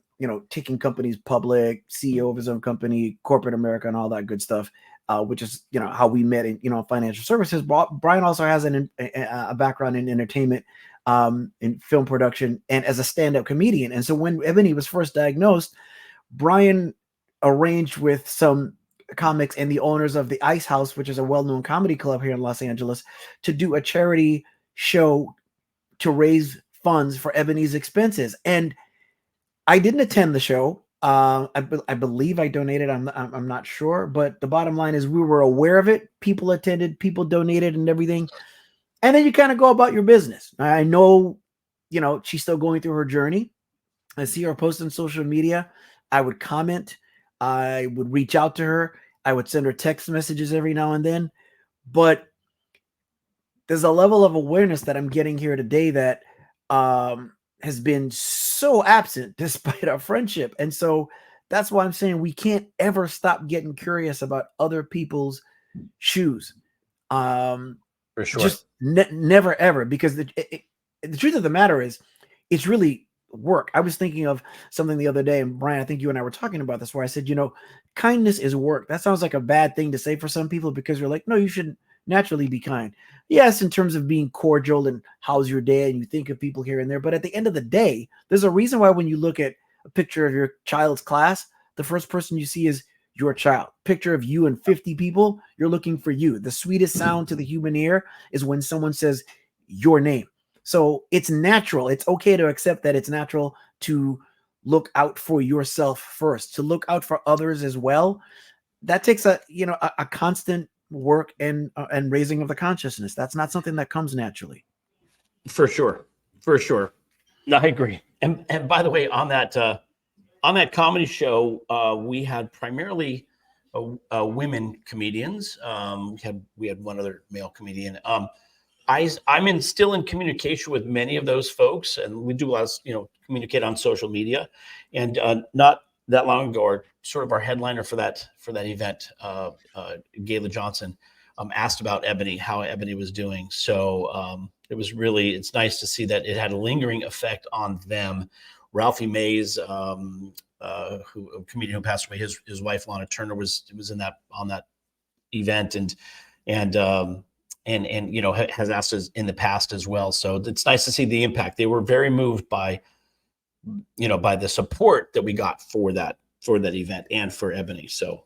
taking companies public, CEO of his own company, corporate America, and all that good stuff, which is how we met in financial services. Brian also has a background in entertainment, in film production, and as a stand-up comedian. And so when Eboney was first diagnosed, Brian arranged with some comics and the owners of the Ice House, which is a well-known comedy club here in Los Angeles, to do a charity show to raise funds for Eboney's expenses. And I didn't attend the show. I believe I donated. I'm not sure, but the bottom line is we were aware of it. People attended, people donated, and everything. And then you kind of go about your business. I know, she's still going through her journey. I see her post on social media. I would comment. I would reach out to her. I would send her text messages every now and then, but there's a level of awareness that I'm getting here today that has been so absent despite our friendship. And so that's why I'm saying we can't ever stop getting curious about other people's shoes. For sure. Just never, ever, because the truth of the matter is it's really work. I was thinking of something the other day, and Brian, I think you and I were talking about this, where I said, kindness is work. That sounds like a bad thing to say for some people, because you're like, no, you should naturally be kind. Yes, in terms of being cordial and how's your day, and you think of people here and there. But at the end of the day, there's a reason why when you look at a picture of your child's class, the first person you see is your child. Picture of you and 50 people, you're looking for you. The sweetest sound to the human ear is when someone says your name. So it's natural. It's okay to accept that it's natural to look out for yourself first, to look out for others as well. That takes a constant work and raising of the consciousness. That's not something that comes naturally. For sure. No, I agree. And by the way, on that comedy show, we had primarily women comedians. We had one other male comedian. I'm still in communication with many of those folks, and we do a lot of, communicate on social media. And not that long ago, our headliner for that event, Gayla Johnson, asked about Eboney, how Eboney was doing. So it's nice to see that it had a lingering effect on them. Ralphie Mays, a comedian who passed away, his wife Lana Turner was on that event, and has asked us in the past as well. So it's nice to see the impact. They were very moved by the support that we got for that event and for Eboney. So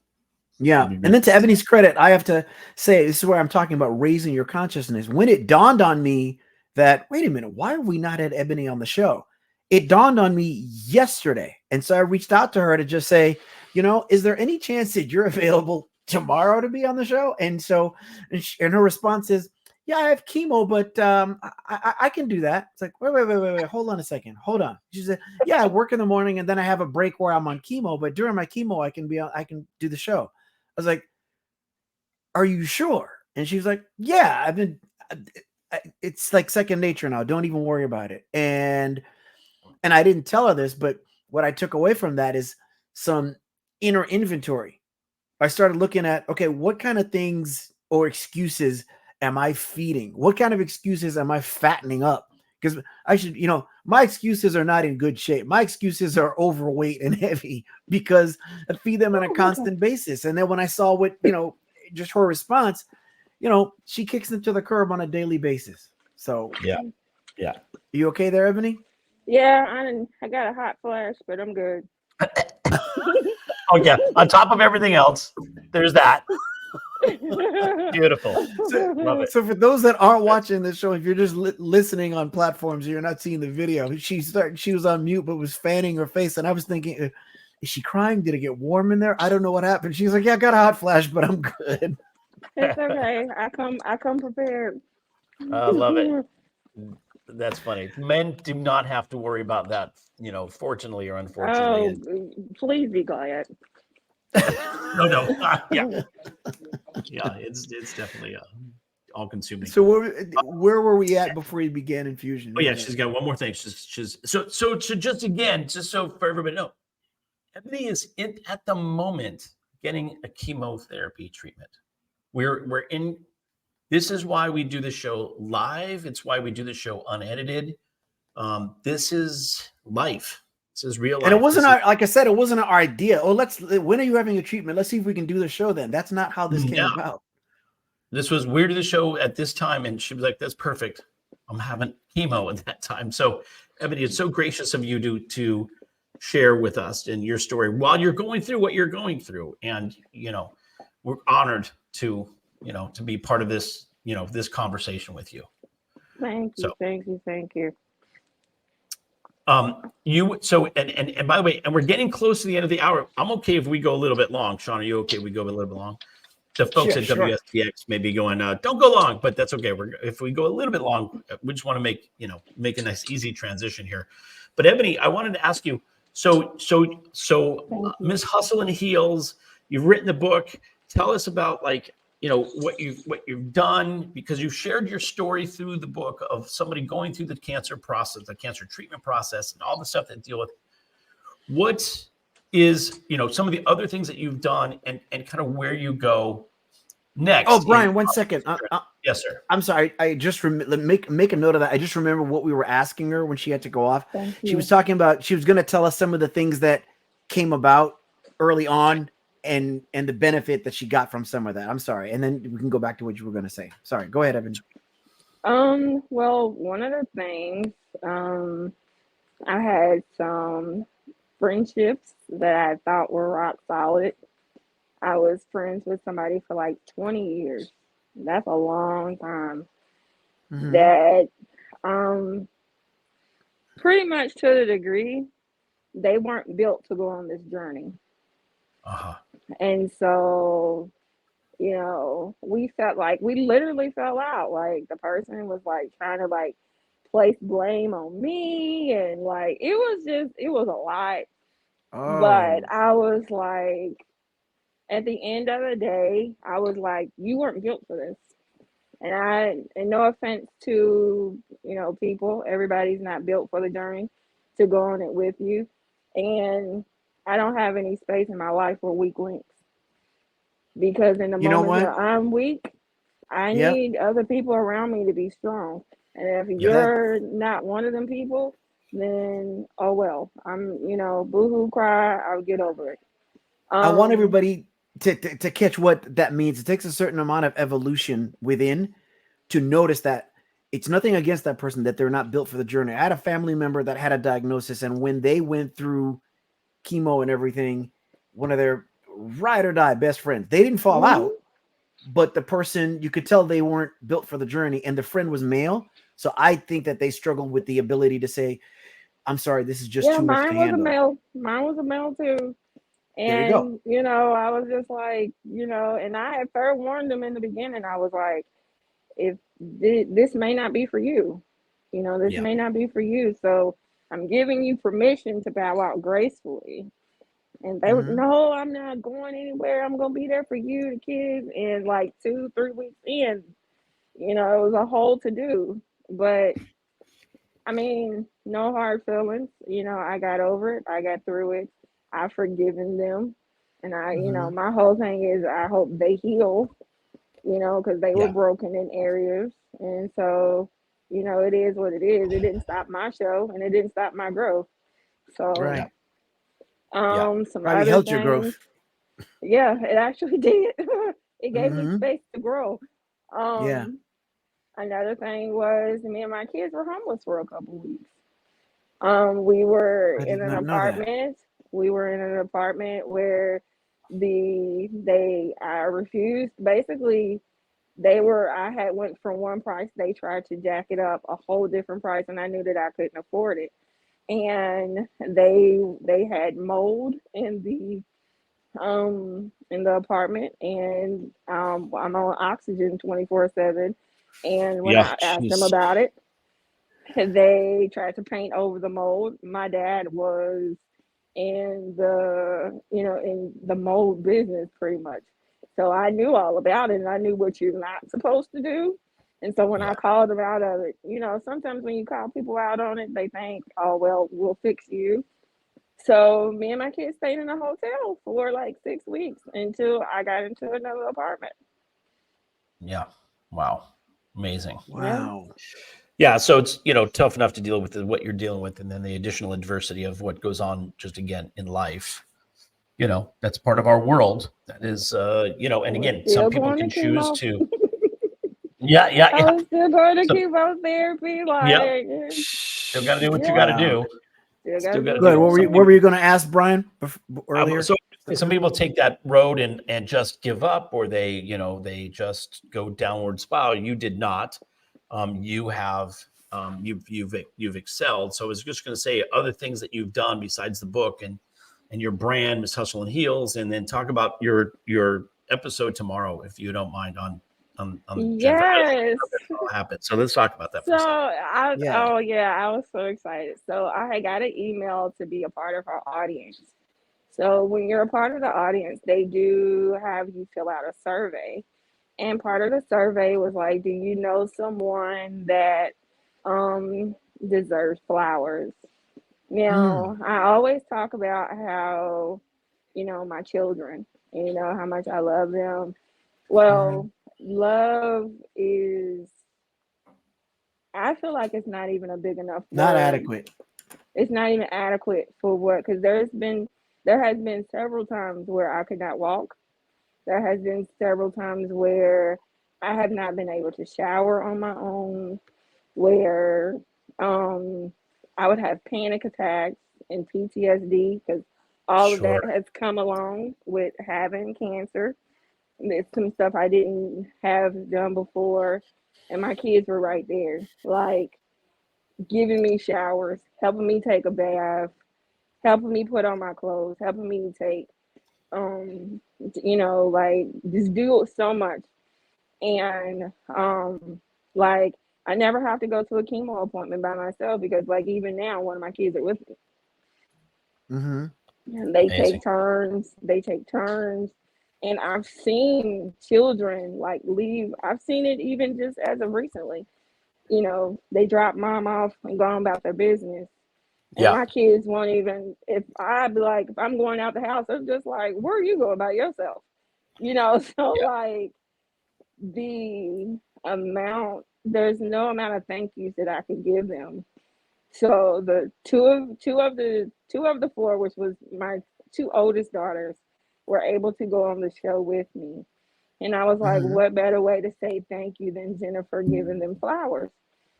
yeah. And then to Eboney's credit, I have to say, this is where I'm talking about raising your consciousness. When it dawned on me that, wait a minute, why have we not had Eboney on the show? It dawned on me yesterday. And so I reached out to her to just say, is there any chance that you're available tomorrow to be on the show? And so, and her response is, yeah, I have chemo, but I can do that. It's like, wait, hold on a second. Hold on. She said, yeah, I work in the morning and then I have a break where I'm on chemo, but during my chemo, I can do the show. I was like, are you sure? And she was like, yeah, it's like second nature now. Don't even worry about it. And I didn't tell her this, but what I took away from that is some inner inventory. I started looking at, okay, what kind of things or excuses am I feeding? What kind of excuses am I fattening up? Because I should, my excuses are not in good shape. My excuses are overweight and heavy because I feed them on a constant basis. And then when I saw what, just her response, she kicks them to the curb on a daily basis. So yeah. You okay there, Eboney? Yeah, I got a hot flash, but I'm good. Oh yeah, on top of everything else, there's that. Beautiful. Love it. So for those that aren't watching this show, if you're just listening on platforms, you're not seeing the video. She was on mute, but was fanning her face, and I was thinking, is she crying? Did it get warm in there? I don't know what happened. She's like, yeah, I got a hot flash, but I'm good. It's okay. I come prepared. I love it. That's funny. Men do not have to worry about that, fortunately or unfortunately. Oh, please be glad. No. Yeah, it's definitely all-consuming. So where were we at before you began infusion? Oh yeah, she's got one more thing. She's so just so for everybody to know, Eboney is at the moment getting a chemotherapy treatment. We're in. This is why we do the show live. It's why we do the show unedited. This is life. This is real life. And it wasn't like I said, it wasn't our idea. Oh, when are you having a treatment? Let's see if we can do the show then. That's not how this came about. This was weird to the show at this time. And she was like, that's perfect. I'm having chemo at that time. So Eboney, it's so gracious of you to share with us and your story while you're going through what you're going through. And, we're honored to be part of this, this conversation with you. Thank you. Thank you. And by the way, and we're getting close to the end of the hour. I'm okay if we go a little bit long. Sean, are you okay if we go a little bit long? The folks at WSTX may be going, don't go long, but that's okay. If we go a little bit long, we just want to make a nice, easy transition here. But Eboney, I wanted to ask you, so Miss Hustle and Heels, you've written the book. tell us about like, what you've done, because you've shared your story through the book of somebody going through the cancer process, the cancer treatment process, and all the stuff that deal with. What is, some of the other things that you've done, and kind of where you go next? Oh, Brian, 1 second. Yes, sir. I'm sorry. I just make a note of that. I just remember what we were asking her when she had to go off. She was talking about, she was going to tell us some of the things that came about early on and the benefit that she got from some of that. I'm sorry. And then we can go back to what you were going to say. Sorry. Go ahead, Evan. Well, one of the things, I had some friendships that I thought were rock solid. I was friends with somebody for like 20 years. That's a long time. Mm-hmm. That pretty much to the degree they weren't built to go on this journey. And so, we felt like we literally fell out. Like the person was like trying to like place blame on me, and like it was a lot. But I was like, at the end of the day, I was like, you weren't built for this. And no offense to, people, everybody's not built for the journey to go on it with you. And I don't have any space in my life for weak links, because in the moments where I'm weak, I need other people around me to be strong. And if you're not one of them people, then, oh well, I'm, boo-hoo cry, I'll get over it. I want everybody to catch what that means. It takes a certain amount of evolution within to notice that it's nothing against that person, that they're not built for the journey. I had a family member that had a diagnosis, and when they went through chemo and everything, one of their ride or die best friends, they didn't fall out, but the person, you could tell they weren't built for the journey, and the friend was male. So I think that they struggled with the ability to say, I'm sorry, this is just too much to handle. Mine was a male too. And, I was just like, and I had fair warned them in the beginning. I was like, if this may not be for you, this may not be for you. So I'm giving you permission to bow out gracefully. And they were, no, I'm not going anywhere. I'm going to be there for you, the kids. And like 2-3 weeks in, it was a whole to do. But I mean, no hard feelings. I got over it. I got through it. I've forgiven them. And my whole thing is I hope they heal, because they were broken in areas. And so, it is what it is. It didn't stop my show, and it didn't stop my growth. So, some probably other helped things, your growth. Yeah, it actually did. It gave me space to grow. Another thing was, me and my kids were homeless for a couple weeks. We were in an apartment. We were in an apartment where I refused. Basically, I had went from one price. They tried to jack it up a whole different price, and I knew that I couldn't afford it. And they had mold in the apartment, and I'm on oxygen 24/7. And when I asked them about it, they tried to paint over the mold. My dad was in the mold business pretty much. So I knew all about it, and I knew what you're not supposed to do. And so when I called them out of it, sometimes when you call people out on it, they think, oh, well, we'll fix you. So me and my kids stayed in a hotel for like 6 weeks until I got into another apartment. Yeah. Wow. Amazing. Wow. Yeah. So it's, tough enough to deal with what you're dealing with, and then the additional adversity of what goes on just again in life. That's part of our world. That is, and again, some people can choose to. I was still going to chemo therapy. Still got to do what you got to do. Still got to do. What were you going to ask, Brian, earlier? So some people take that road and just give up, or they just go downward spiral. You did not. You have you've excelled. So I was just going to say other things that you've done besides the book and your brand, Miss Hustle and Heels, and then talk about your episode tomorrow, if you don't mind, on yes, what happened. So let's talk about that. I was so excited. So I got an email to be a part of our audience, So when you're a part of the audience, they do have you fill out a survey. And part of the survey was like, do you know someone that um, deserves flowers? Now, I always talk about how, my children, how much I love them. Well, love is, I feel like it's not even a big enough Not word. adequate. It's not even adequate for what, because there has been several times where I could not walk. There has been several times where I have not been able to shower on my own, where I would have panic attacks and PTSD because all of that Sure. has come along with having cancer. It's some stuff I didn't have done before, and my kids were right there, like giving me showers, helping me take a bath, helping me put on my clothes, helping me take, like just do so much. And like I never have to go to a chemo appointment by myself because like even now one of my kids are with me. And they Amazing. take turns. And I've seen children like leave. I've seen it even just as of recently. They drop mom off and go on about their business. And my kids won't even, if I'm going out the house, they're just like, where you go by yourself? So like there's no amount of thank yous that I can give them. So the two of the four, which was my two oldest daughters, were able to go on the show with me. And I was like, what better way to say thank you than Jennifer giving them flowers?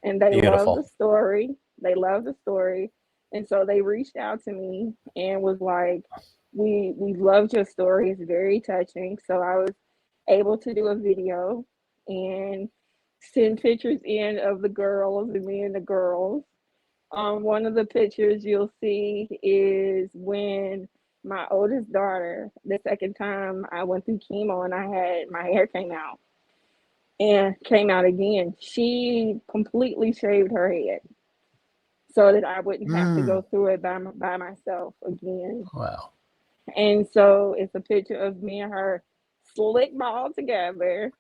And they love the story. They love the story. And so they reached out to me and was like, we loved your story. It's very touching. So I was able to do a video and send pictures in of the girls and me and the girls. One of the pictures you'll see is when my oldest daughter, the second time I went through chemo and my hair came out and came out again. She completely shaved her head so that I wouldn't have to go through it by myself again. Wow. And so it's a picture of me and her slick ball together.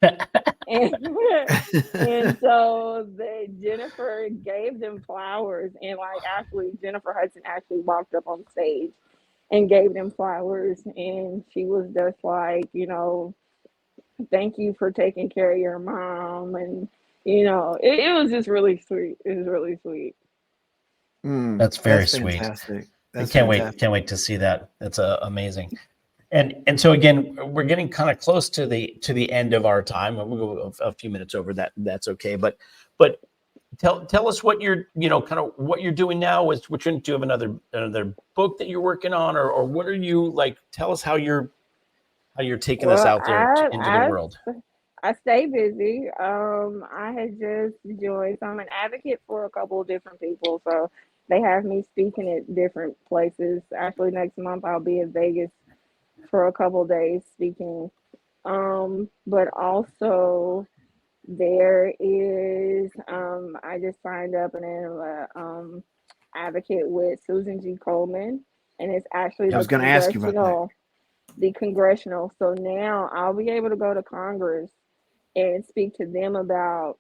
and so Jennifer gave them flowers, and like actually Jennifer Hudson actually walked up on stage and gave them flowers, and she was just like, thank you for taking care of your mom, and it was just really sweet. It was really sweet. That's very sweet. Fantastic. That's Can't fantastic. wait to see that. That's amazing. And so again, we're getting kind of close to the end of our time. We'll go a few minutes over that. That's okay. But tell us what you're kind of what you're doing now. Do you have another book that you're working on, or what are you like? Tell us how you're taking this out there into the world. I stay busy. I had just joined. So I'm an advocate for a couple of different people. So they have me speaking at different places. Actually, next month I'll be in Vegas for a couple of days speaking. But also there is I just signed up and am advocate with Susan G. Coleman, and it's actually I was going to ask you about the congressional. So now I'll be able to go to Congress and speak to them about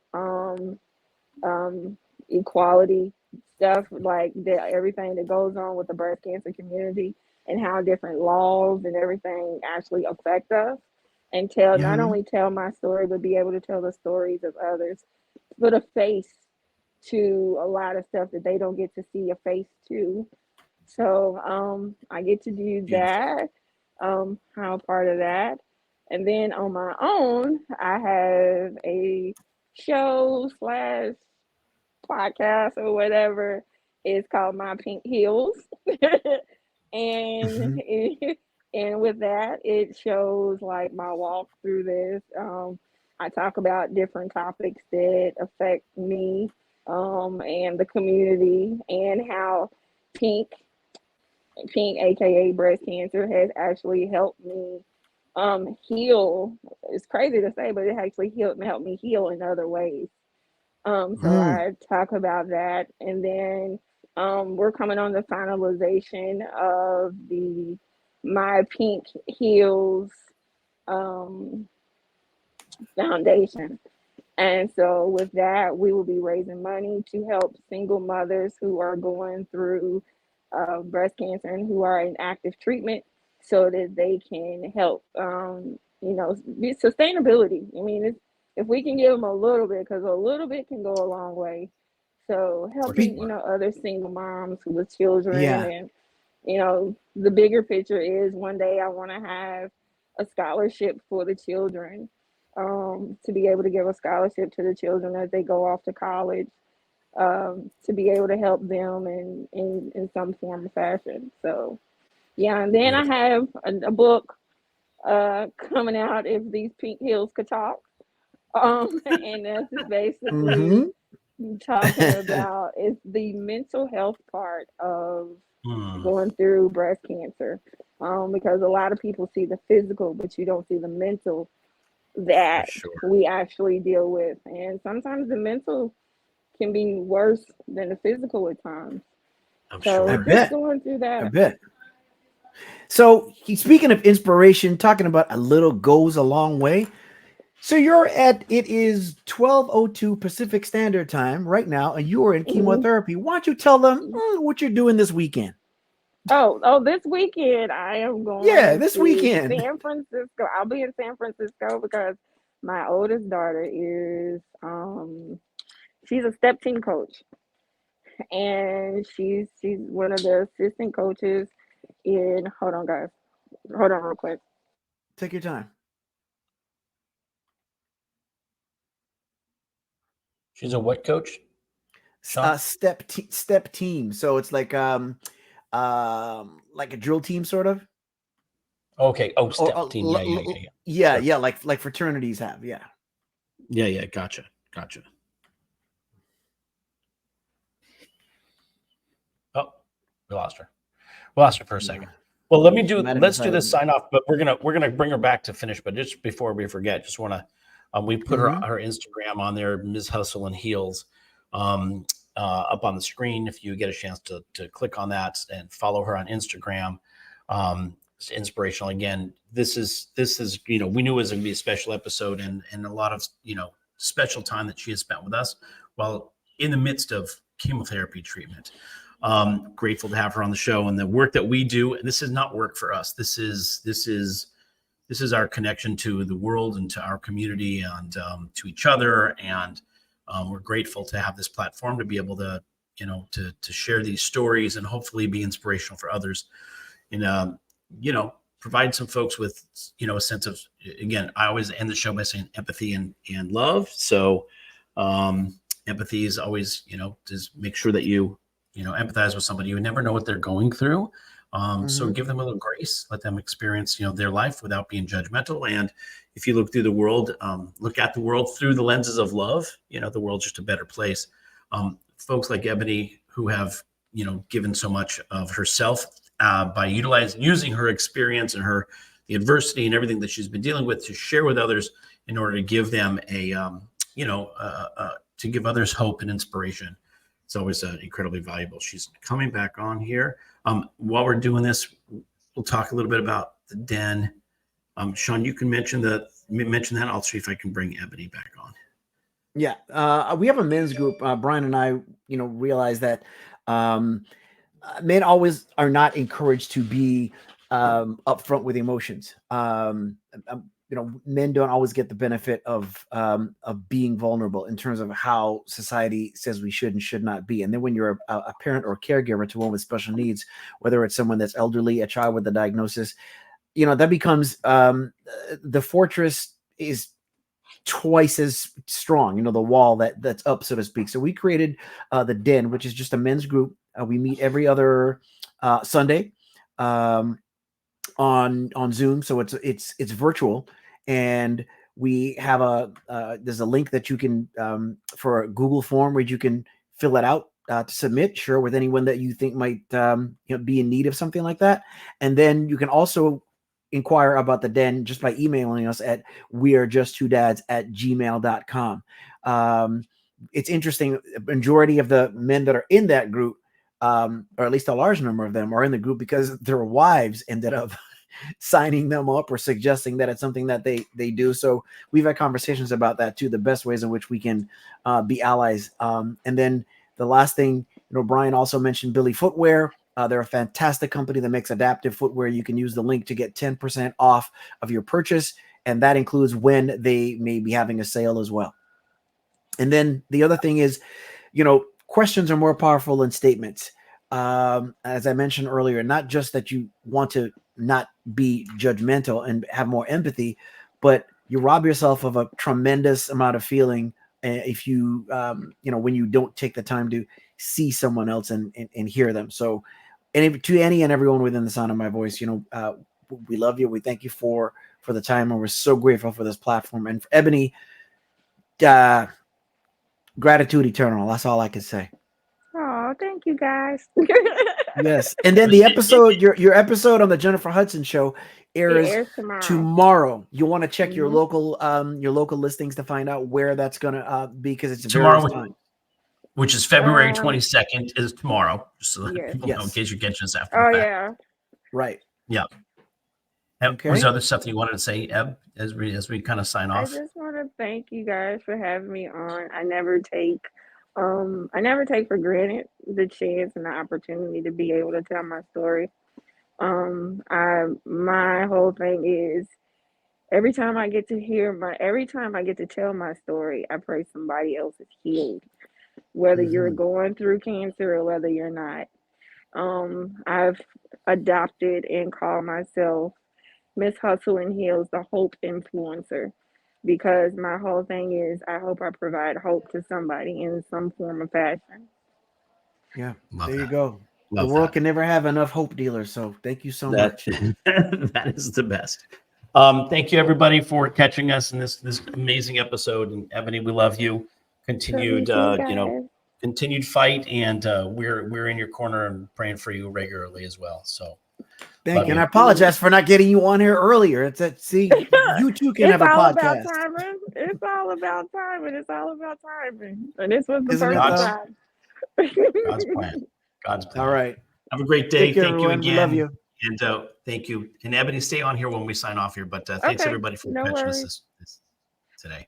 equality stuff, like everything that goes on with the breast cancer community and how different laws and everything actually affect us, and not only tell my story, but be able to tell the stories of others, put a face to a lot of stuff that they don't get to see a face to. So I get to do that. I'm part of that. And then on my own, I have a show slash podcast or whatever. It's called My Pynk Healz. and and with that, it shows like my walk through this. I talk about different topics that affect me and the community, and how Pynk, aka breast cancer, has actually helped me heal. It's crazy to say, but it actually helped me heal in other ways. So I talk about that, and then we're coming on the finalization of the my Pynk Healz um, foundation. And so, with that, we will be raising money to help single mothers who are going through breast cancer and who are in active treatment so that they can help, be sustainability. I mean, if we can give them a little bit, because a little bit can go a long way. So, helping, other single moms with children. Yeah. And, the bigger picture is one day I want to have a scholarship for the children, to be able to give a scholarship to the children as they go off to college, to be able to help them in some form or fashion. So, yeah, and then I have a book coming out, If These Pynk Healz Could Talk. And that's basically talking about it's the mental health part of going through breast cancer, because a lot of people see the physical, but you don't see the mental that we actually deal with. And sometimes the mental can be worse than the physical at times. I bet. Going through that. I bet. So speaking of inspiration, talking about a little goes a long way. So it is 12:02 Pacific Standard Time right now, and you are in chemotherapy. Why don't you tell them what you're doing this weekend? Oh, this weekend I am going. This weekend. San Francisco. I'll be in San Francisco because my oldest daughter is she's a step team coach, and she's one of the assistant coaches in. Hold on, guys. Hold on, real quick. Take your time. She's a what coach? Step team. So it's like a drill team, sort of. Okay. Oh, step team. Yeah. Like fraternities have. Yeah. Gotcha. Oh, we lost her. For a second. Well, let's do this sign off, but we're gonna bring her back to finish. But just before we forget, just want to we put her Instagram on there, Ms. Hustle and Heals, up on the screen. If you get a chance to click on that and follow her on Instagram, it's inspirational. Again, this is we knew it was going to be a special episode and a lot of special time that she has spent with us while in the midst of chemotherapy treatment. Grateful to have her on the show and the work that we do. And this is not work for us. This is our connection to the world and to our community and to each other. And we're grateful to have this platform to be able to, to share these stories and hopefully be inspirational for others. And, provide some folks with, a sense of, again, I always end the show by saying empathy and love. So empathy is always, just make sure that you empathize with somebody. You never know what they're going through. So give them a little grace, let them experience, their life without being judgmental. And if you look through the world, look at the world through the lenses of love, the world's just a better place. Folks like Eboney who have, given so much of herself by using her experience and the adversity and everything that she's been dealing with to share with others in order to give them to give others hope and inspiration. It's always incredibly valuable. She's coming back on here. While we're doing this, we'll talk a little bit about the den. Sean, you can mention that. I'll see if I can bring Eboney back on. Yeah, we have a men's group. Brian and I, realize that men always are not encouraged to be upfront with emotions. Men don't always get the benefit of being vulnerable in terms of how society says we should and should not be. And then when you're a parent or caregiver to one with special needs, whether it's someone that's elderly, a child with a diagnosis, that becomes the fortress is twice as strong, the wall that's up, so to speak. So we created the Den, which is just a men's group. We meet every other Sunday on Zoom. So it's virtual. And we have there's a link that you can for a Google form where you can fill it out to submit, share with anyone that you think might be in need of something like that. And then you can also inquire about the Den just by emailing us at wearejust2dads@gmail.com. It's interesting. The majority of the men that are in that group, or at least a large number of them, are in the group because their wives ended up signing them up or suggesting that it's something that they do. So we've had conversations about that too, the best ways in which we can be allies. And then the last thing, Brian also mentioned Billy Footwear. They're a fantastic company that makes adaptive footwear. You can use the link to get 10% off of your purchase, and that includes when they may be having a sale as well. And then the other thing is, questions are more powerful than statements. As I mentioned earlier, not just that you want to not be judgmental and have more empathy, but you rob yourself of a tremendous amount of feeling if you, when you don't take the time to see someone else and hear them. So, to any and everyone within the sound of my voice, we love you. We thank you for the time, and we're so grateful for this platform. And for Eboney, gratitude eternal. That's all I can say. Oh, thank you guys. Yes. And then the episode, your episode on the Jennifer Hudson show airs tomorrow. You want to check your local listings to find out where that's gonna be, because it's tomorrow, time. Which is February 22nd, is tomorrow. Just so that people know, in case you're catching this after the fact. Yeah. Right. Yeah. Okay. Was there other stuff that you wanted to say, Eb, as we kind of sign off? I just want to thank you guys for having me on. I never take for granted the chance and the opportunity to be able to tell my story. My whole thing is every time I get to tell my story, I pray somebody else is healed, whether you're going through cancer or whether you're not. I've adopted and called myself Miss Hustle and Heals, the hope influencer, because my whole thing is I hope I provide hope to somebody in some form of fashion. Yeah, you go. The world can never have enough hope dealers. So thank you so much. That is the best. Thank you, everybody, for catching us in this amazing episode. And Eboney, we love you. Continued fight, and we're in your corner and praying for you regularly as well. So thank you. And I apologize for not getting you on here earlier. You too can have a podcast. It's all about timing. And this was the first time. God's plan. All right. Have a great day. Thank you again. We love you. And thank you. And Eboney, stay on here when we sign off here. But thanks everybody for catching us this today.